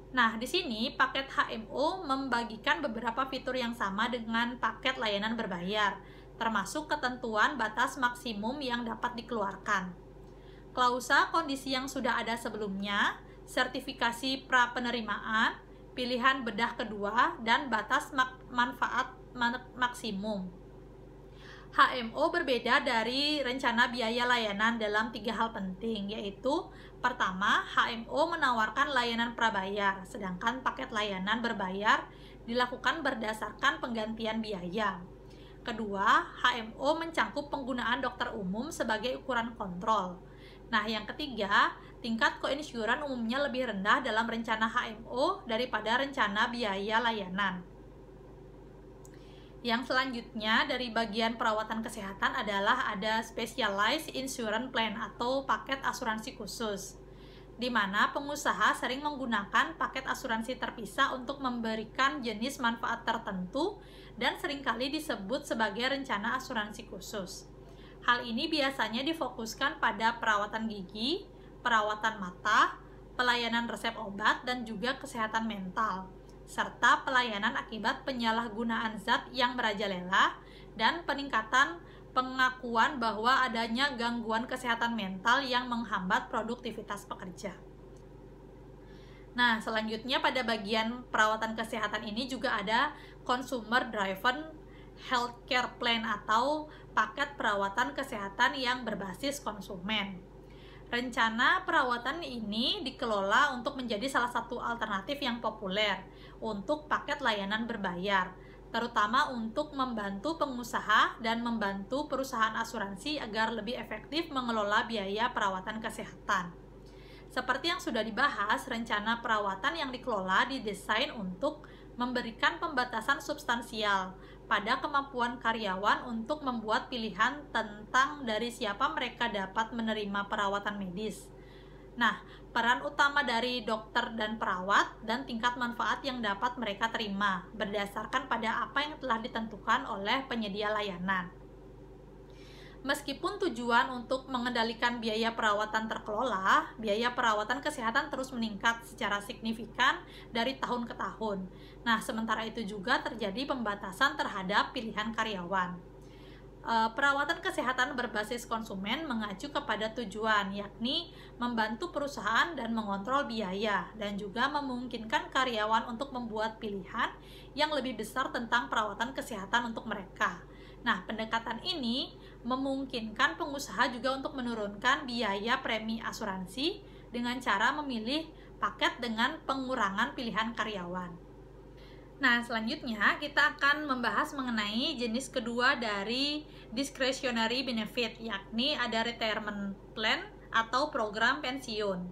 Nah, di sini paket HMO membagikan beberapa fitur yang sama dengan paket layanan berbayar, termasuk ketentuan batas maksimum yang dapat dikeluarkan. Klausa kondisi yang sudah ada sebelumnya, sertifikasi pra-penerimaan, pilihan bedah kedua, dan batas manfaat maksimum. HMO berbeda dari rencana biaya layanan dalam 3 hal penting, yaitu pertama, HMO menawarkan layanan prabayar, sedangkan paket layanan berbayar dilakukan berdasarkan penggantian biaya. Kedua, HMO mencangkup penggunaan dokter umum sebagai ukuran kontrol. Nah, yang ketiga, tingkat koinsuran umumnya lebih rendah dalam rencana HMO daripada rencana biaya layanan. Yang selanjutnya dari bagian perawatan kesehatan adalah ada Specialized Insurance Plan atau paket asuransi khusus, di mana pengusaha sering menggunakan paket asuransi terpisah untuk memberikan jenis manfaat tertentu dan seringkali disebut sebagai rencana asuransi khusus. Hal ini biasanya difokuskan pada perawatan gigi, perawatan mata, pelayanan resep obat, dan juga kesehatan mental, serta pelayanan akibat penyalahgunaan zat yang merajalela dan peningkatan pengakuan bahwa adanya gangguan kesehatan mental yang menghambat produktivitas pekerja. Nah, selanjutnya pada bagian perawatan kesehatan ini juga ada Consumer Driven Healthcare Plan atau paket perawatan kesehatan yang berbasis konsumen. Rencana perawatan ini dikelola untuk menjadi salah satu alternatif yang populer untuk paket layanan berbayar, terutama untuk membantu pengusaha dan membantu perusahaan asuransi agar lebih efektif mengelola biaya perawatan kesehatan. Seperti yang sudah dibahas, rencana perawatan yang dikelola didesain untuk memberikan pembatasan substansial pada kemampuan karyawan untuk membuat pilihan tentang dari siapa mereka dapat menerima perawatan medis. Nah, peran utama dari dokter dan perawat dan tingkat manfaat yang dapat mereka terima berdasarkan pada apa yang telah ditentukan oleh penyedia layanan. Meskipun tujuan untuk mengendalikan biaya perawatan terkelola, biaya perawatan kesehatan terus meningkat secara signifikan dari tahun ke tahun. Nah, sementara itu juga terjadi pembatasan terhadap pilihan karyawan. Perawatan kesehatan berbasis konsumen mengacu kepada tujuan, yakni membantu perusahaan dan mengontrol biaya, dan juga memungkinkan karyawan untuk membuat pilihan yang lebih besar tentang perawatan kesehatan untuk mereka. Nah, pendekatan ini memungkinkan pengusaha juga untuk menurunkan biaya premi asuransi dengan cara memilih paket dengan pengurangan pilihan karyawan. Nah, selanjutnya kita akan membahas mengenai jenis kedua dari discretionary benefit, yakni ada retirement plan atau program pensiun.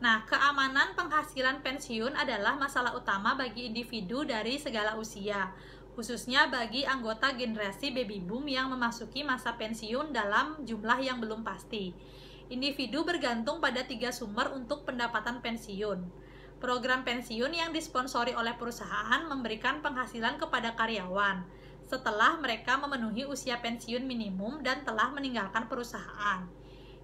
Nah, keamanan penghasilan pensiun adalah masalah utama bagi individu dari segala usia, khususnya bagi anggota generasi baby boom yang memasuki masa pensiun dalam jumlah yang belum pasti. Individu bergantung pada 3 sumber untuk pendapatan pensiun: Program pensiun yang disponsori oleh perusahaan memberikan penghasilan kepada karyawan setelah mereka memenuhi usia pensiun minimum dan telah meninggalkan perusahaan.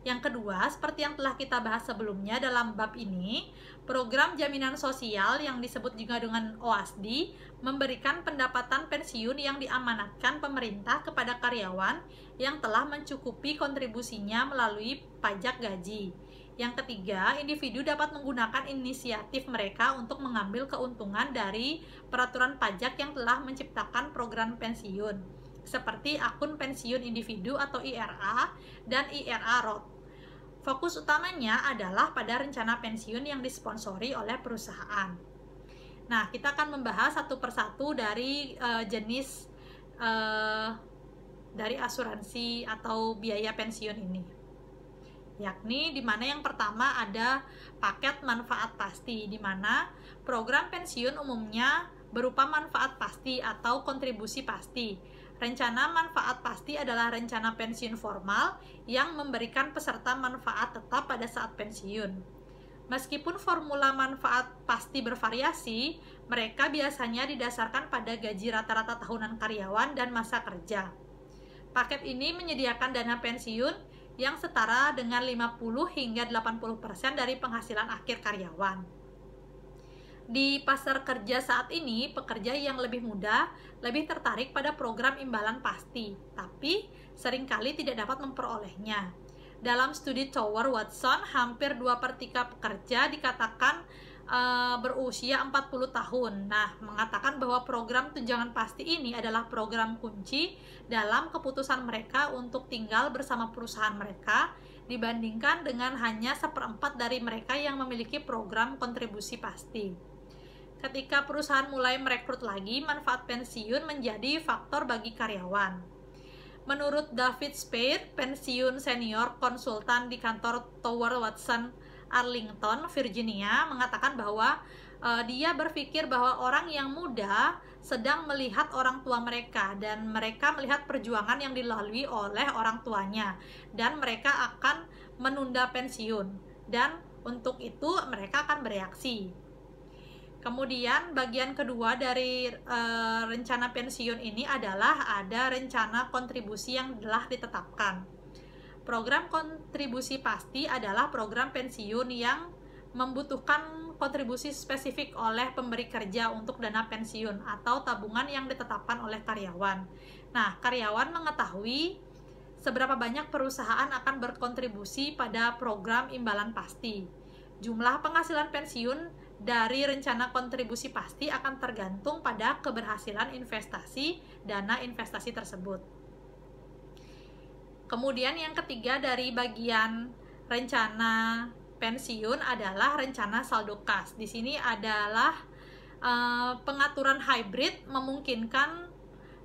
Yang kedua, seperti yang telah kita bahas sebelumnya dalam bab ini, program jaminan sosial yang disebut juga dengan OASDI memberikan pendapatan pensiun yang diamanatkan pemerintah kepada karyawan yang telah mencukupi kontribusinya melalui pajak gaji. Yang ketiga, individu dapat menggunakan inisiatif mereka untuk mengambil keuntungan dari peraturan pajak yang telah menciptakan program pensiun, seperti akun pensiun individu atau IRA dan IRA Roth. Fokus utamanya adalah pada rencana pensiun yang disponsori oleh perusahaan. Nah, kita akan membahas satu persatu dari jenis dari asuransi atau biaya pensiun ini. Yakni di mana yang pertama ada paket manfaat pasti, di mana program pensiun umumnya berupa manfaat pasti atau kontribusi pasti. Rencana manfaat pasti adalah rencana pensiun formal yang memberikan peserta manfaat tetap pada saat pensiun. Meskipun formula manfaat pasti bervariasi, mereka biasanya didasarkan pada gaji rata-rata tahunan karyawan dan masa kerja. Paket ini menyediakan dana pensiun yang setara dengan 50 hingga 80% dari penghasilan akhir karyawan. Di pasar kerja saat ini, pekerja yang lebih muda lebih tertarik pada program imbalan pasti, tapi seringkali tidak dapat memperolehnya. Dalam studi Tower Watson, hampir 2/3 pekerja dikatakan berusia 40 tahun. Nah, mengatakan bahwa program tunjangan pasti ini adalah program kunci dalam keputusan mereka untuk tinggal bersama perusahaan mereka dibandingkan dengan hanya 1/4 dari mereka yang memiliki program kontribusi pasti. Ketika perusahaan mulai merekrut lagi, manfaat pensiun menjadi faktor bagi karyawan. Menurut David Spade, pensiun senior konsultan di kantor Tower Watson, Arlington, Virginia, mengatakan bahwa dia berpikir bahwa orang yang muda sedang melihat orang tua mereka dan mereka melihat perjuangan yang dilalui oleh orang tuanya dan mereka akan menunda pensiun dan untuk itu mereka akan bereaksi. Kemudian bagian kedua dari rencana pensiun ini adalah ada rencana kontribusi yang telah ditetapkan. Program kontribusi pasti adalah program pensiun yang membutuhkan kontribusi spesifik oleh pemberi kerja untuk dana pensiun atau tabungan yang ditetapkan oleh karyawan. Nah, karyawan mengetahui seberapa banyak perusahaan akan berkontribusi pada program imbalan pasti. Jumlah penghasilan pensiun dari rencana kontribusi pasti akan tergantung pada keberhasilan investasi dana investasi tersebut. Kemudian yang ketiga dari bagian rencana pensiun adalah rencana saldo kas. Di sini adalah pengaturan hybrid memungkinkan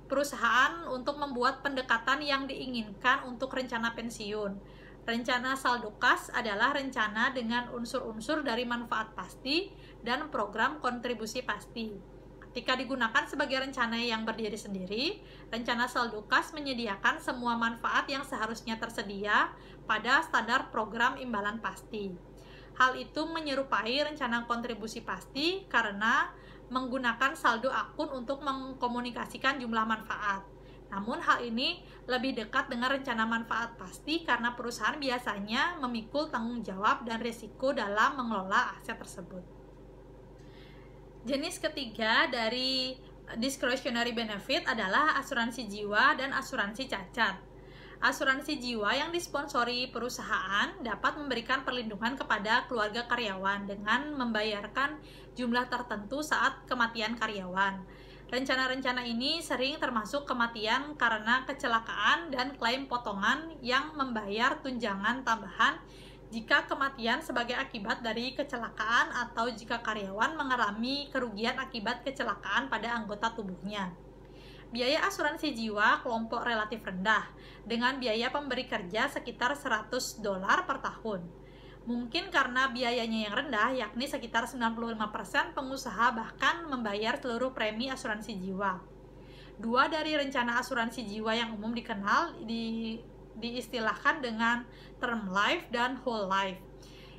perusahaan untuk membuat pendekatan yang diinginkan untuk rencana pensiun. Rencana saldo kas adalah rencana dengan unsur-unsur dari manfaat pasti dan program kontribusi pasti. Ketika digunakan sebagai rencana yang berdiri sendiri, rencana saldo kas menyediakan semua manfaat yang seharusnya tersedia pada standar program imbalan pasti. Hal itu menyerupai rencana kontribusi pasti karena menggunakan saldo akun untuk mengkomunikasikan jumlah manfaat. Namun hal ini lebih dekat dengan rencana manfaat pasti karena perusahaan biasanya memikul tanggung jawab dan risiko dalam mengelola aset tersebut. Jenis ketiga dari discretionary benefit adalah asuransi jiwa dan asuransi cacat. Asuransi jiwa yang disponsori perusahaan dapat memberikan perlindungan kepada keluarga karyawan dengan membayarkan jumlah tertentu saat kematian karyawan. Rencana-rencana ini sering termasuk kematian karena kecelakaan dan klaim potongan yang membayar tunjangan tambahan jika kematian sebagai akibat dari kecelakaan atau jika karyawan mengalami kerugian akibat kecelakaan pada anggota tubuhnya. Biaya asuransi jiwa kelompok relatif rendah dengan biaya pemberi kerja sekitar $100 per tahun. Mungkin karena biayanya yang rendah, yakni sekitar 95% pengusaha bahkan membayar seluruh premi asuransi jiwa. Dua dari rencana asuransi jiwa yang umum dikenal diistilahkan dengan term life dan whole life.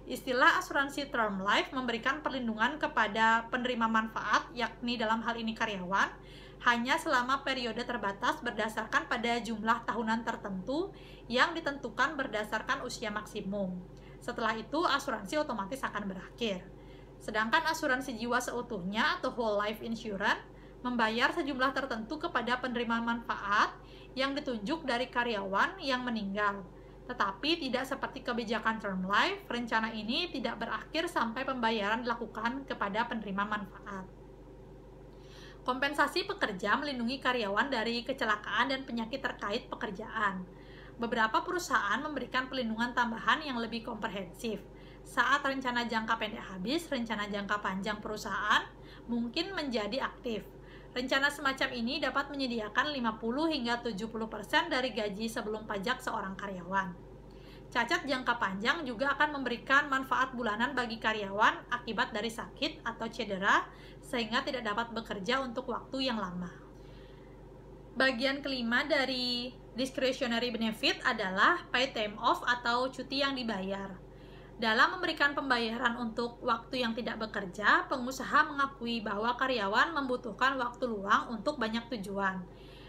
Istilah asuransi term life memberikan perlindungan kepada penerima manfaat, yakni dalam hal ini karyawan, hanya selama periode terbatas berdasarkan pada jumlah tahunan tertentu yang ditentukan berdasarkan usia maksimum. Setelah itu, asuransi otomatis akan berakhir. Sedangkan asuransi jiwa seutuhnya atau whole life insurance membayar sejumlah tertentu kepada penerima manfaat yang ditunjuk dari karyawan yang meninggal. Tetapi tidak seperti kebijakan term life, rencana ini tidak berakhir sampai pembayaran dilakukan kepada penerima manfaat. Kompensasi pekerja melindungi karyawan dari kecelakaan dan penyakit terkait pekerjaan. Beberapa perusahaan memberikan perlindungan tambahan yang lebih komprehensif. Saat rencana jangka pendek habis, rencana jangka panjang perusahaan mungkin menjadi aktif. Rencana semacam ini dapat menyediakan 50 hingga 70% dari gaji sebelum pajak seorang karyawan. Cacat jangka panjang juga akan memberikan manfaat bulanan bagi karyawan akibat dari sakit atau cedera sehingga tidak dapat bekerja untuk waktu yang lama. Bagian kelima dari discretionary benefit adalah paid time off atau cuti yang dibayar. Dalam memberikan pembayaran untuk waktu yang tidak bekerja, pengusaha mengakui bahwa karyawan membutuhkan waktu luang untuk banyak tujuan.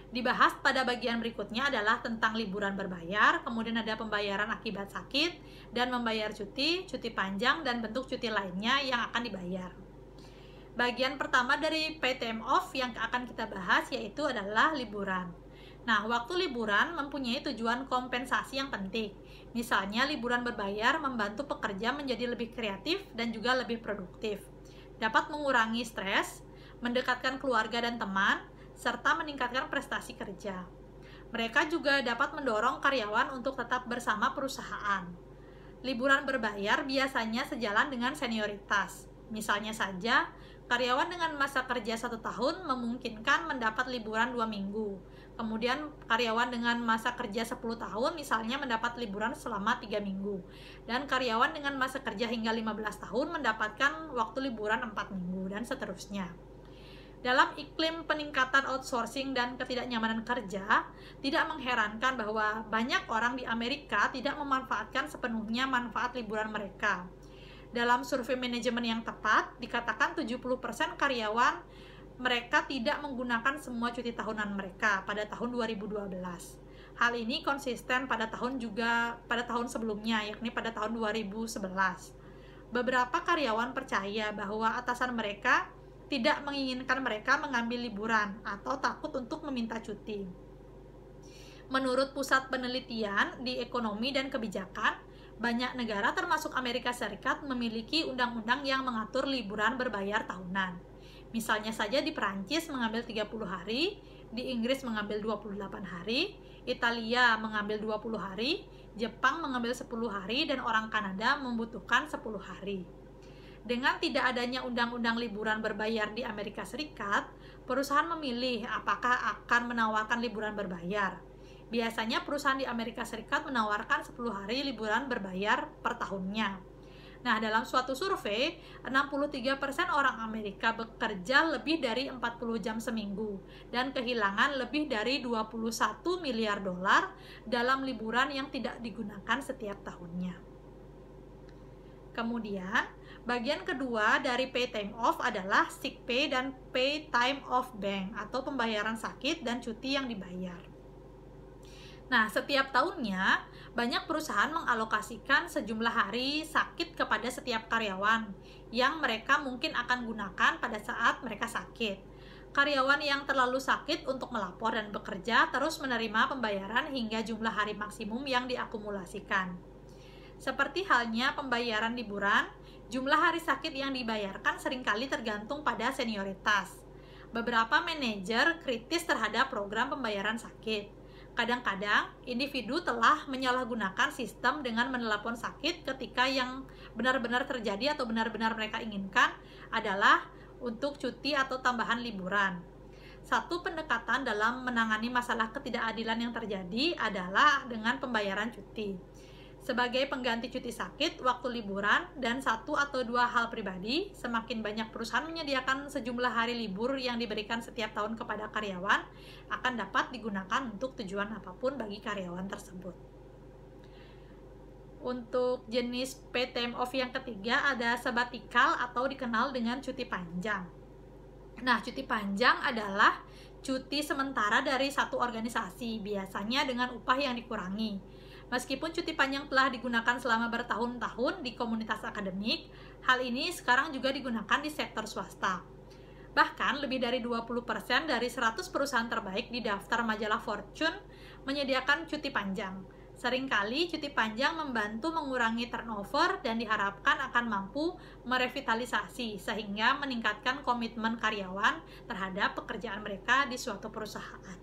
Dibahas pada bagian berikutnya adalah tentang liburan berbayar, kemudian ada pembayaran akibat sakit, dan membayar cuti, cuti panjang, dan bentuk cuti lainnya yang akan dibayar. Bagian pertama dari paid time off yang akan kita bahas yaitu adalah liburan. Nah, waktu liburan mempunyai tujuan kompensasi yang penting. Misalnya, liburan berbayar membantu pekerja menjadi lebih kreatif dan juga lebih produktif. Dapat mengurangi stres, mendekatkan keluarga dan teman, serta meningkatkan prestasi kerja. Mereka juga dapat mendorong karyawan untuk tetap bersama perusahaan. Liburan berbayar biasanya sejalan dengan senioritas. Misalnya saja, karyawan dengan masa kerja 1 tahun memungkinkan mendapat liburan 2 minggu. Kemudian karyawan dengan masa kerja 10 tahun misalnya mendapat liburan selama 3 minggu. Dan karyawan dengan masa kerja hingga 15 tahun mendapatkan waktu liburan 4 minggu dan seterusnya. Dalam iklim peningkatan outsourcing dan ketidaknyamanan kerja, tidak mengherankan bahwa banyak orang di Amerika tidak memanfaatkan sepenuhnya manfaat liburan mereka. Dalam survei manajemen yang tepat, dikatakan 70% karyawan mereka tidak menggunakan semua cuti tahunan mereka pada tahun 2012. Hal ini konsisten pada tahun sebelumnya, yakni pada tahun 2011. Beberapa karyawan percaya bahwa atasan mereka tidak menginginkan mereka mengambil liburan atau takut untuk meminta cuti. Menurut Pusat Penelitian di Ekonomi dan Kebijakan, banyak negara termasuk Amerika Serikat memiliki undang-undang yang mengatur liburan berbayar tahunan. Misalnya saja di Perancis mengambil 30 hari, di Inggris mengambil 28 hari, Italia mengambil 20 hari, Jepang mengambil 10 hari, dan orang Kanada membutuhkan 10 hari. Dengan tidak adanya undang-undang liburan berbayar di Amerika Serikat, perusahaan memilih apakah akan menawarkan liburan berbayar. Biasanya perusahaan di Amerika Serikat menawarkan 10 hari liburan berbayar per tahunnya. Nah, dalam suatu survei, 63% orang Amerika bekerja lebih dari 40 jam seminggu dan kehilangan lebih dari 21 miliar dolar dalam liburan yang tidak digunakan setiap tahunnya. Kemudian, bagian kedua dari pay time off adalah sick pay dan pay time off bank atau pembayaran sakit dan cuti yang dibayar. Nah, setiap tahunnya, banyak perusahaan mengalokasikan sejumlah hari sakit kepada setiap karyawan yang mereka mungkin akan gunakan pada saat mereka sakit. Karyawan yang terlalu sakit untuk melapor dan bekerja terus menerima pembayaran hingga jumlah hari maksimum yang diakumulasikan. Seperti halnya pembayaran liburan, jumlah hari sakit yang dibayarkan seringkali tergantung pada senioritas. Beberapa manajer kritis terhadap program pembayaran sakit. Kadang-kadang, individu telah menyalahgunakan sistem dengan menelepon sakit ketika yang benar-benar terjadi atau benar-benar mereka inginkan adalah untuk cuti atau tambahan liburan. Satu pendekatan dalam menangani masalah ketidakadilan yang terjadi adalah dengan pembayaran cuti. Sebagai pengganti cuti sakit, waktu liburan, dan 1 atau 2 hal pribadi, semakin banyak perusahaan menyediakan sejumlah hari libur yang diberikan setiap tahun kepada karyawan akan dapat digunakan untuk tujuan apapun bagi karyawan tersebut. Untuk jenis paid time off yang ketiga ada sabbatical atau dikenal dengan cuti panjang. Nah, cuti panjang adalah cuti sementara dari satu organisasi, biasanya dengan upah yang dikurangi. Meskipun cuti panjang telah digunakan selama bertahun-tahun di komunitas akademik, hal ini sekarang juga digunakan di sektor swasta. Bahkan lebih dari 20% dari 100 perusahaan terbaik di daftar majalah Fortune menyediakan cuti panjang. Seringkali cuti panjang membantu mengurangi turnover dan diharapkan akan mampu merevitalisasi sehingga meningkatkan komitmen karyawan terhadap pekerjaan mereka di suatu perusahaan.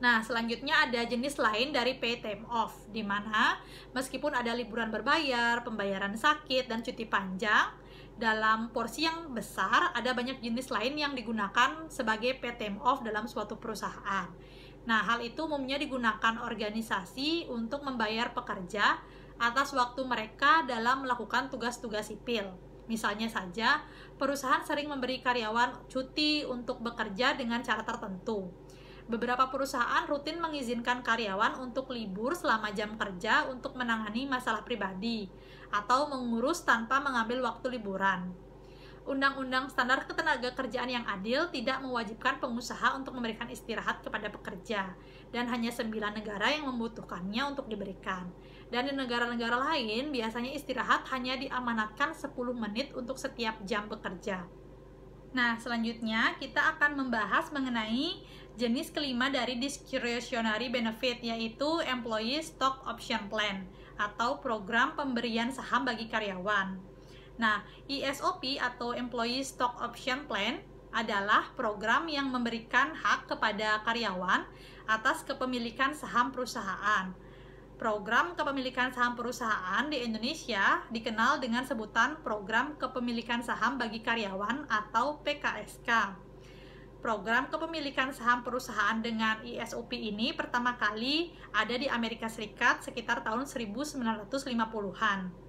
Nah, selanjutnya ada jenis lain dari paid time off, di mana meskipun ada liburan berbayar, pembayaran sakit, dan cuti panjang, dalam porsi yang besar ada banyak jenis lain yang digunakan sebagai paid time off dalam suatu perusahaan. Nah, hal itu umumnya digunakan organisasi untuk membayar pekerja atas waktu mereka dalam melakukan tugas-tugas sipil. Misalnya saja, perusahaan sering memberi karyawan cuti untuk bekerja dengan cara tertentu. Beberapa perusahaan rutin mengizinkan karyawan untuk libur selama jam kerja untuk menangani masalah pribadi atau mengurus tanpa mengambil waktu liburan. Undang-undang standar ketenagakerjaan yang adil tidak mewajibkan pengusaha untuk memberikan istirahat kepada pekerja, dan hanya 9 negara yang membutuhkannya untuk diberikan. Dan di negara-negara lain, biasanya istirahat hanya diamanatkan 10 menit untuk setiap jam bekerja. Nah, selanjutnya kita akan membahas mengenai jenis kelima dari discretionary benefit, yaitu Employee Stock Option Plan, atau program pemberian saham bagi karyawan. Nah, ESOP atau Employee Stock Option Plan adalah program yang memberikan hak kepada karyawan atas kepemilikan saham perusahaan. Program kepemilikan saham perusahaan di Indonesia dikenal dengan sebutan Program Kepemilikan Saham bagi Karyawan atau PKSK. Program kepemilikan saham perusahaan dengan ESOP ini pertama kali ada di Amerika Serikat sekitar tahun 1950-an.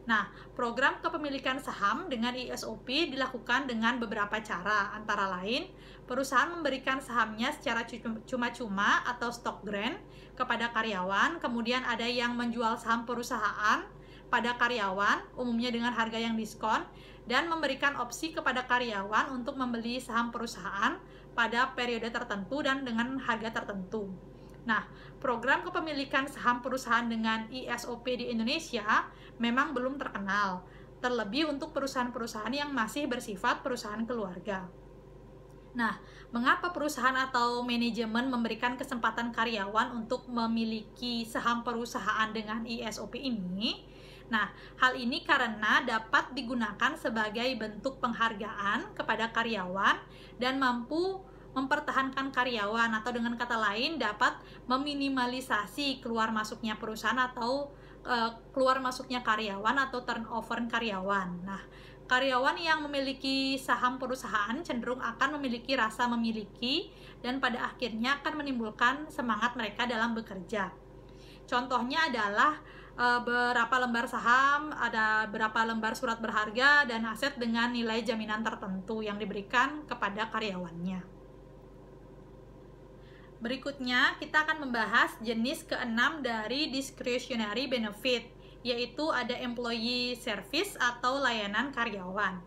Nah, program kepemilikan saham dengan ESOP dilakukan dengan beberapa cara, antara lain perusahaan memberikan sahamnya secara cuma-cuma atau stock grant kepada karyawan, kemudian ada yang menjual saham perusahaan pada karyawan, umumnya dengan harga yang diskon, dan memberikan opsi kepada karyawan untuk membeli saham perusahaan pada periode tertentu dan dengan harga tertentu. Nah, program kepemilikan saham perusahaan dengan ESOP di Indonesia memang belum terkenal, terlebih untuk perusahaan-perusahaan yang masih bersifat perusahaan keluarga. Nah, mengapa perusahaan atau manajemen memberikan kesempatan karyawan untuk memiliki saham perusahaan dengan ESOP ini? Nah, hal ini karena dapat digunakan sebagai bentuk penghargaan kepada karyawan dan mampu mempertahankan karyawan, atau dengan kata lain dapat meminimalisasi keluar masuknya perusahaan atau keluar masuknya karyawan atau turnover karyawan. Nah, karyawan yang memiliki saham perusahaan cenderung akan memiliki rasa memiliki dan pada akhirnya akan menimbulkan semangat mereka dalam bekerja. Contohnya adalah berapa lembar saham, ada berapa lembar surat berharga dan aset dengan nilai jaminan tertentu yang diberikan kepada karyawannya. Berikutnya, kita akan membahas jenis keenam dari discretionary benefit, yaitu ada employee service atau layanan karyawan.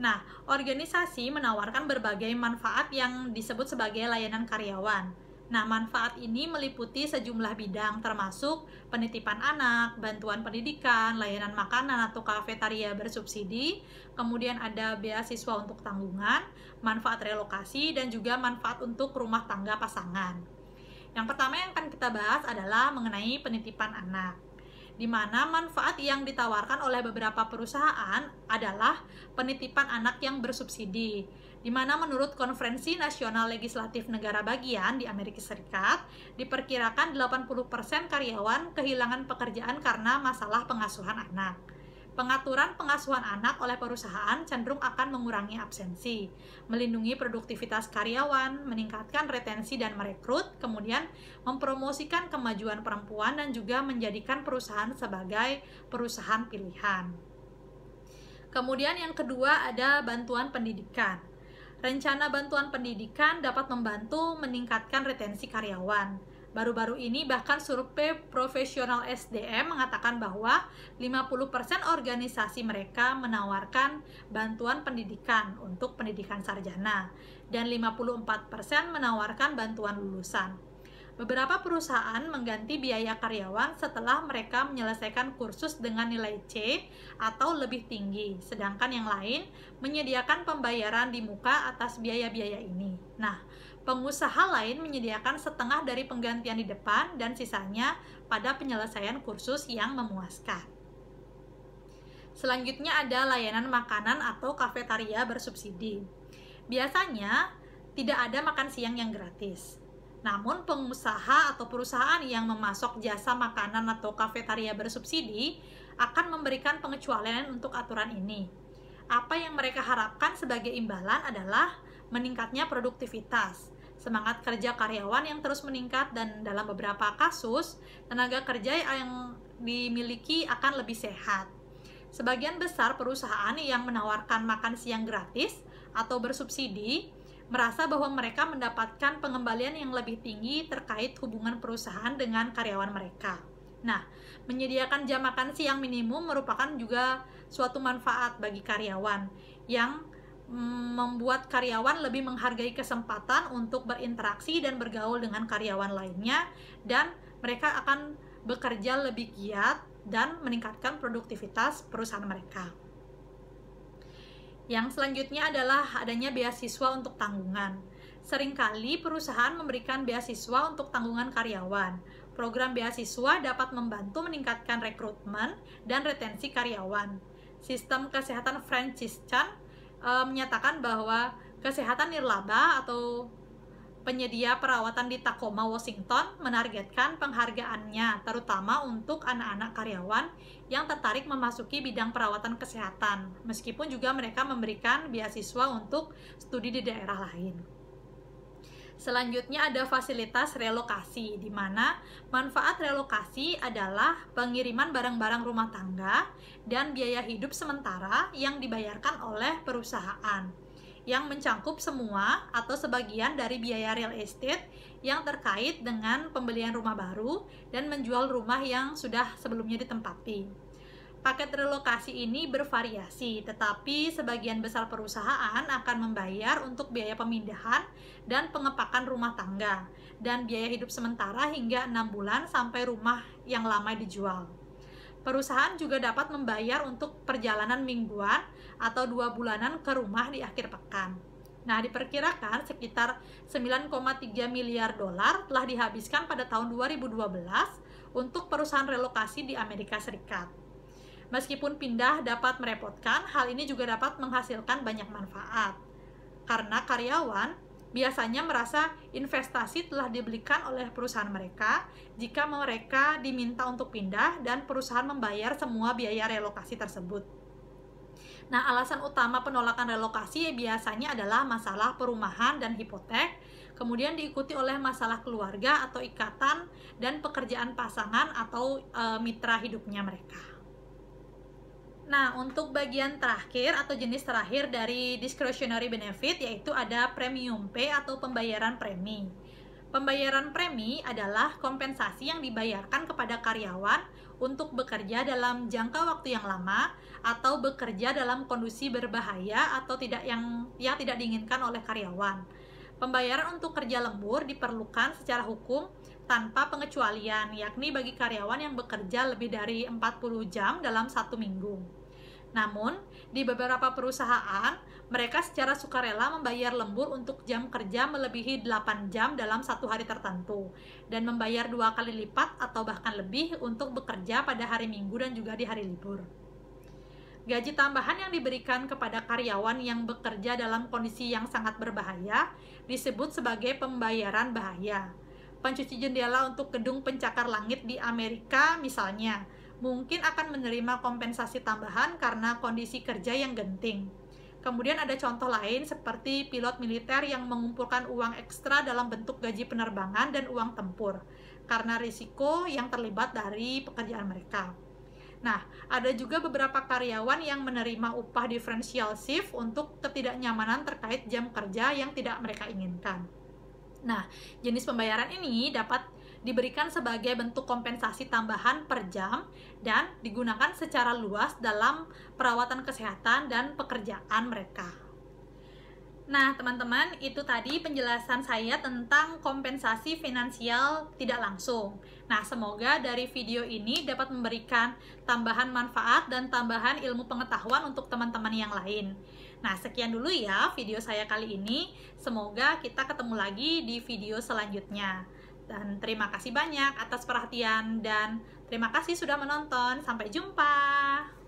Nah, organisasi menawarkan berbagai manfaat yang disebut sebagai layanan karyawan. Nah, manfaat ini meliputi sejumlah bidang termasuk penitipan anak, bantuan pendidikan, layanan makanan atau kafetaria bersubsidi, kemudian ada beasiswa untuk tanggungan, manfaat relokasi, dan juga manfaat untuk rumah tangga pasangan. Yang pertama yang akan kita bahas adalah mengenai penitipan anak, di mana manfaat yang ditawarkan oleh beberapa perusahaan adalah penitipan anak yang bersubsidi, di mana menurut Konferensi Nasional Legislatif Negara Bagian di Amerika Serikat, diperkirakan 80% karyawan kehilangan pekerjaan karena masalah pengasuhan anak. Pengaturan pengasuhan anak oleh perusahaan cenderung akan mengurangi absensi, melindungi produktivitas karyawan, meningkatkan retensi dan merekrut, kemudian mempromosikan kemajuan perempuan dan juga menjadikan perusahaan sebagai perusahaan pilihan. Kemudian yang kedua ada bantuan pendidikan. Rencana bantuan pendidikan dapat membantu meningkatkan retensi karyawan. Baru-baru ini bahkan survei profesional SDM mengatakan bahwa 50% organisasi mereka menawarkan bantuan pendidikan untuk pendidikan sarjana dan 54% menawarkan bantuan lulusan. Beberapa perusahaan mengganti biaya karyawan setelah mereka menyelesaikan kursus dengan nilai C atau lebih tinggi, sedangkan yang lain menyediakan pembayaran di muka atas biaya-biaya ini. Nah, pengusaha lain menyediakan setengah dari penggantian di depan dan sisanya pada penyelesaian kursus yang memuaskan. Selanjutnya ada layanan makanan atau kafetaria bersubsidi. Biasanya tidak ada makan siang yang gratis. Namun pengusaha atau perusahaan yang memasok jasa makanan atau kafetaria bersubsidi akan memberikan pengecualian untuk aturan ini. Apa yang mereka harapkan sebagai imbalan adalah meningkatnya produktivitas, semangat kerja karyawan yang terus meningkat, dan dalam beberapa kasus, tenaga kerja yang dimiliki akan lebih sehat. Sebagian besar perusahaan yang menawarkan makan siang gratis atau bersubsidi merasa bahwa mereka mendapatkan pengembalian yang lebih tinggi terkait hubungan perusahaan dengan karyawan mereka. Nah, menyediakan jam makan siang minimum merupakan juga suatu manfaat bagi karyawan yang membuat karyawan lebih menghargai kesempatan untuk berinteraksi dan bergaul dengan karyawan lainnya, dan mereka akan bekerja lebih giat dan meningkatkan produktivitas perusahaan mereka. Yang selanjutnya adalah adanya beasiswa untuk tanggungan. Seringkali perusahaan memberikan beasiswa untuk tanggungan karyawan. Program beasiswa dapat membantu meningkatkan rekrutmen dan retensi karyawan. Sistem kesehatan Francis Chan menyatakan bahwa kesehatan nirlaba atau penyedia perawatan di Tacoma, Washington menargetkan penghargaannya terutama untuk anak-anak karyawan yang tertarik memasuki bidang perawatan kesehatan, meskipun juga mereka memberikan beasiswa untuk studi di daerah lain. Selanjutnya ada fasilitas relokasi, di mana manfaat relokasi adalah pengiriman barang-barang rumah tangga dan biaya hidup sementara yang dibayarkan oleh perusahaan, yang mencangkup semua atau sebagian dari biaya real estate yang terkait dengan pembelian rumah baru dan menjual rumah yang sudah sebelumnya ditempati. Paket relokasi ini bervariasi, tetapi sebagian besar perusahaan akan membayar untuk biaya pemindahan dan pengepakan rumah tangga dan biaya hidup sementara hingga 6 bulan sampai rumah yang lama dijual. Perusahaan juga dapat membayar untuk perjalanan mingguan atau 2 bulanan ke rumah di akhir pekan. Nah, diperkirakan sekitar 9,3 miliar dolar telah dihabiskan pada tahun 2012 untuk perusahaan relokasi di Amerika Serikat. Meskipun pindah dapat merepotkan, hal ini juga dapat menghasilkan banyak manfaat. Karena karyawan biasanya merasa investasi telah dibelikan oleh perusahaan mereka jika mereka diminta untuk pindah dan perusahaan membayar semua biaya relokasi tersebut. Nah, alasan utama penolakan relokasi biasanya adalah masalah perumahan dan hipotek, kemudian diikuti oleh masalah keluarga atau ikatan dan pekerjaan pasangan atau mitra hidupnya mereka. Nah, untuk bagian terakhir atau jenis terakhir dari discretionary benefit yaitu ada premium pay atau pembayaran premi. Pembayaran premi adalah kompensasi yang dibayarkan kepada karyawan untuk bekerja dalam jangka waktu yang lama atau bekerja dalam kondisi berbahaya atau yang tidak diinginkan oleh karyawan. Pembayaran untuk kerja lembur diperlukan secara hukum tanpa pengecualian, yakni bagi karyawan yang bekerja lebih dari 40 jam dalam 1 minggu. Namun, di beberapa perusahaan, mereka secara sukarela membayar lembur untuk jam kerja melebihi 8 jam dalam 1 hari tertentu, dan membayar 2 kali lipat atau bahkan lebih untuk bekerja pada hari Minggu dan juga di hari libur. Gaji tambahan yang diberikan kepada karyawan yang bekerja dalam kondisi yang sangat berbahaya disebut sebagai pembayaran bahaya. Pencuci jendela untuk gedung pencakar langit di Amerika misalnya, mungkin akan menerima kompensasi tambahan karena kondisi kerja yang genting. Kemudian ada contoh lain seperti pilot militer yang mengumpulkan uang ekstra dalam bentuk gaji penerbangan dan uang tempur karena risiko yang terlibat dari pekerjaan mereka. Nah, ada juga beberapa karyawan yang menerima upah differential shift untuk ketidaknyamanan terkait jam kerja yang tidak mereka inginkan. Nah, jenis pembayaran ini dapat diberikan sebagai bentuk kompensasi tambahan per jam dan digunakan secara luas dalam perawatan kesehatan dan pekerjaan mereka. Nah, teman-teman, itu tadi penjelasan saya tentang kompensasi finansial tidak langsung. Nah, semoga dari video ini dapat memberikan tambahan manfaat dan tambahan ilmu pengetahuan untuk teman-teman yang lain. Nah, sekian dulu ya video saya kali ini. Semoga kita ketemu lagi di video selanjutnya. Dan terima kasih banyak atas perhatian dan terima kasih sudah menonton. Sampai jumpa.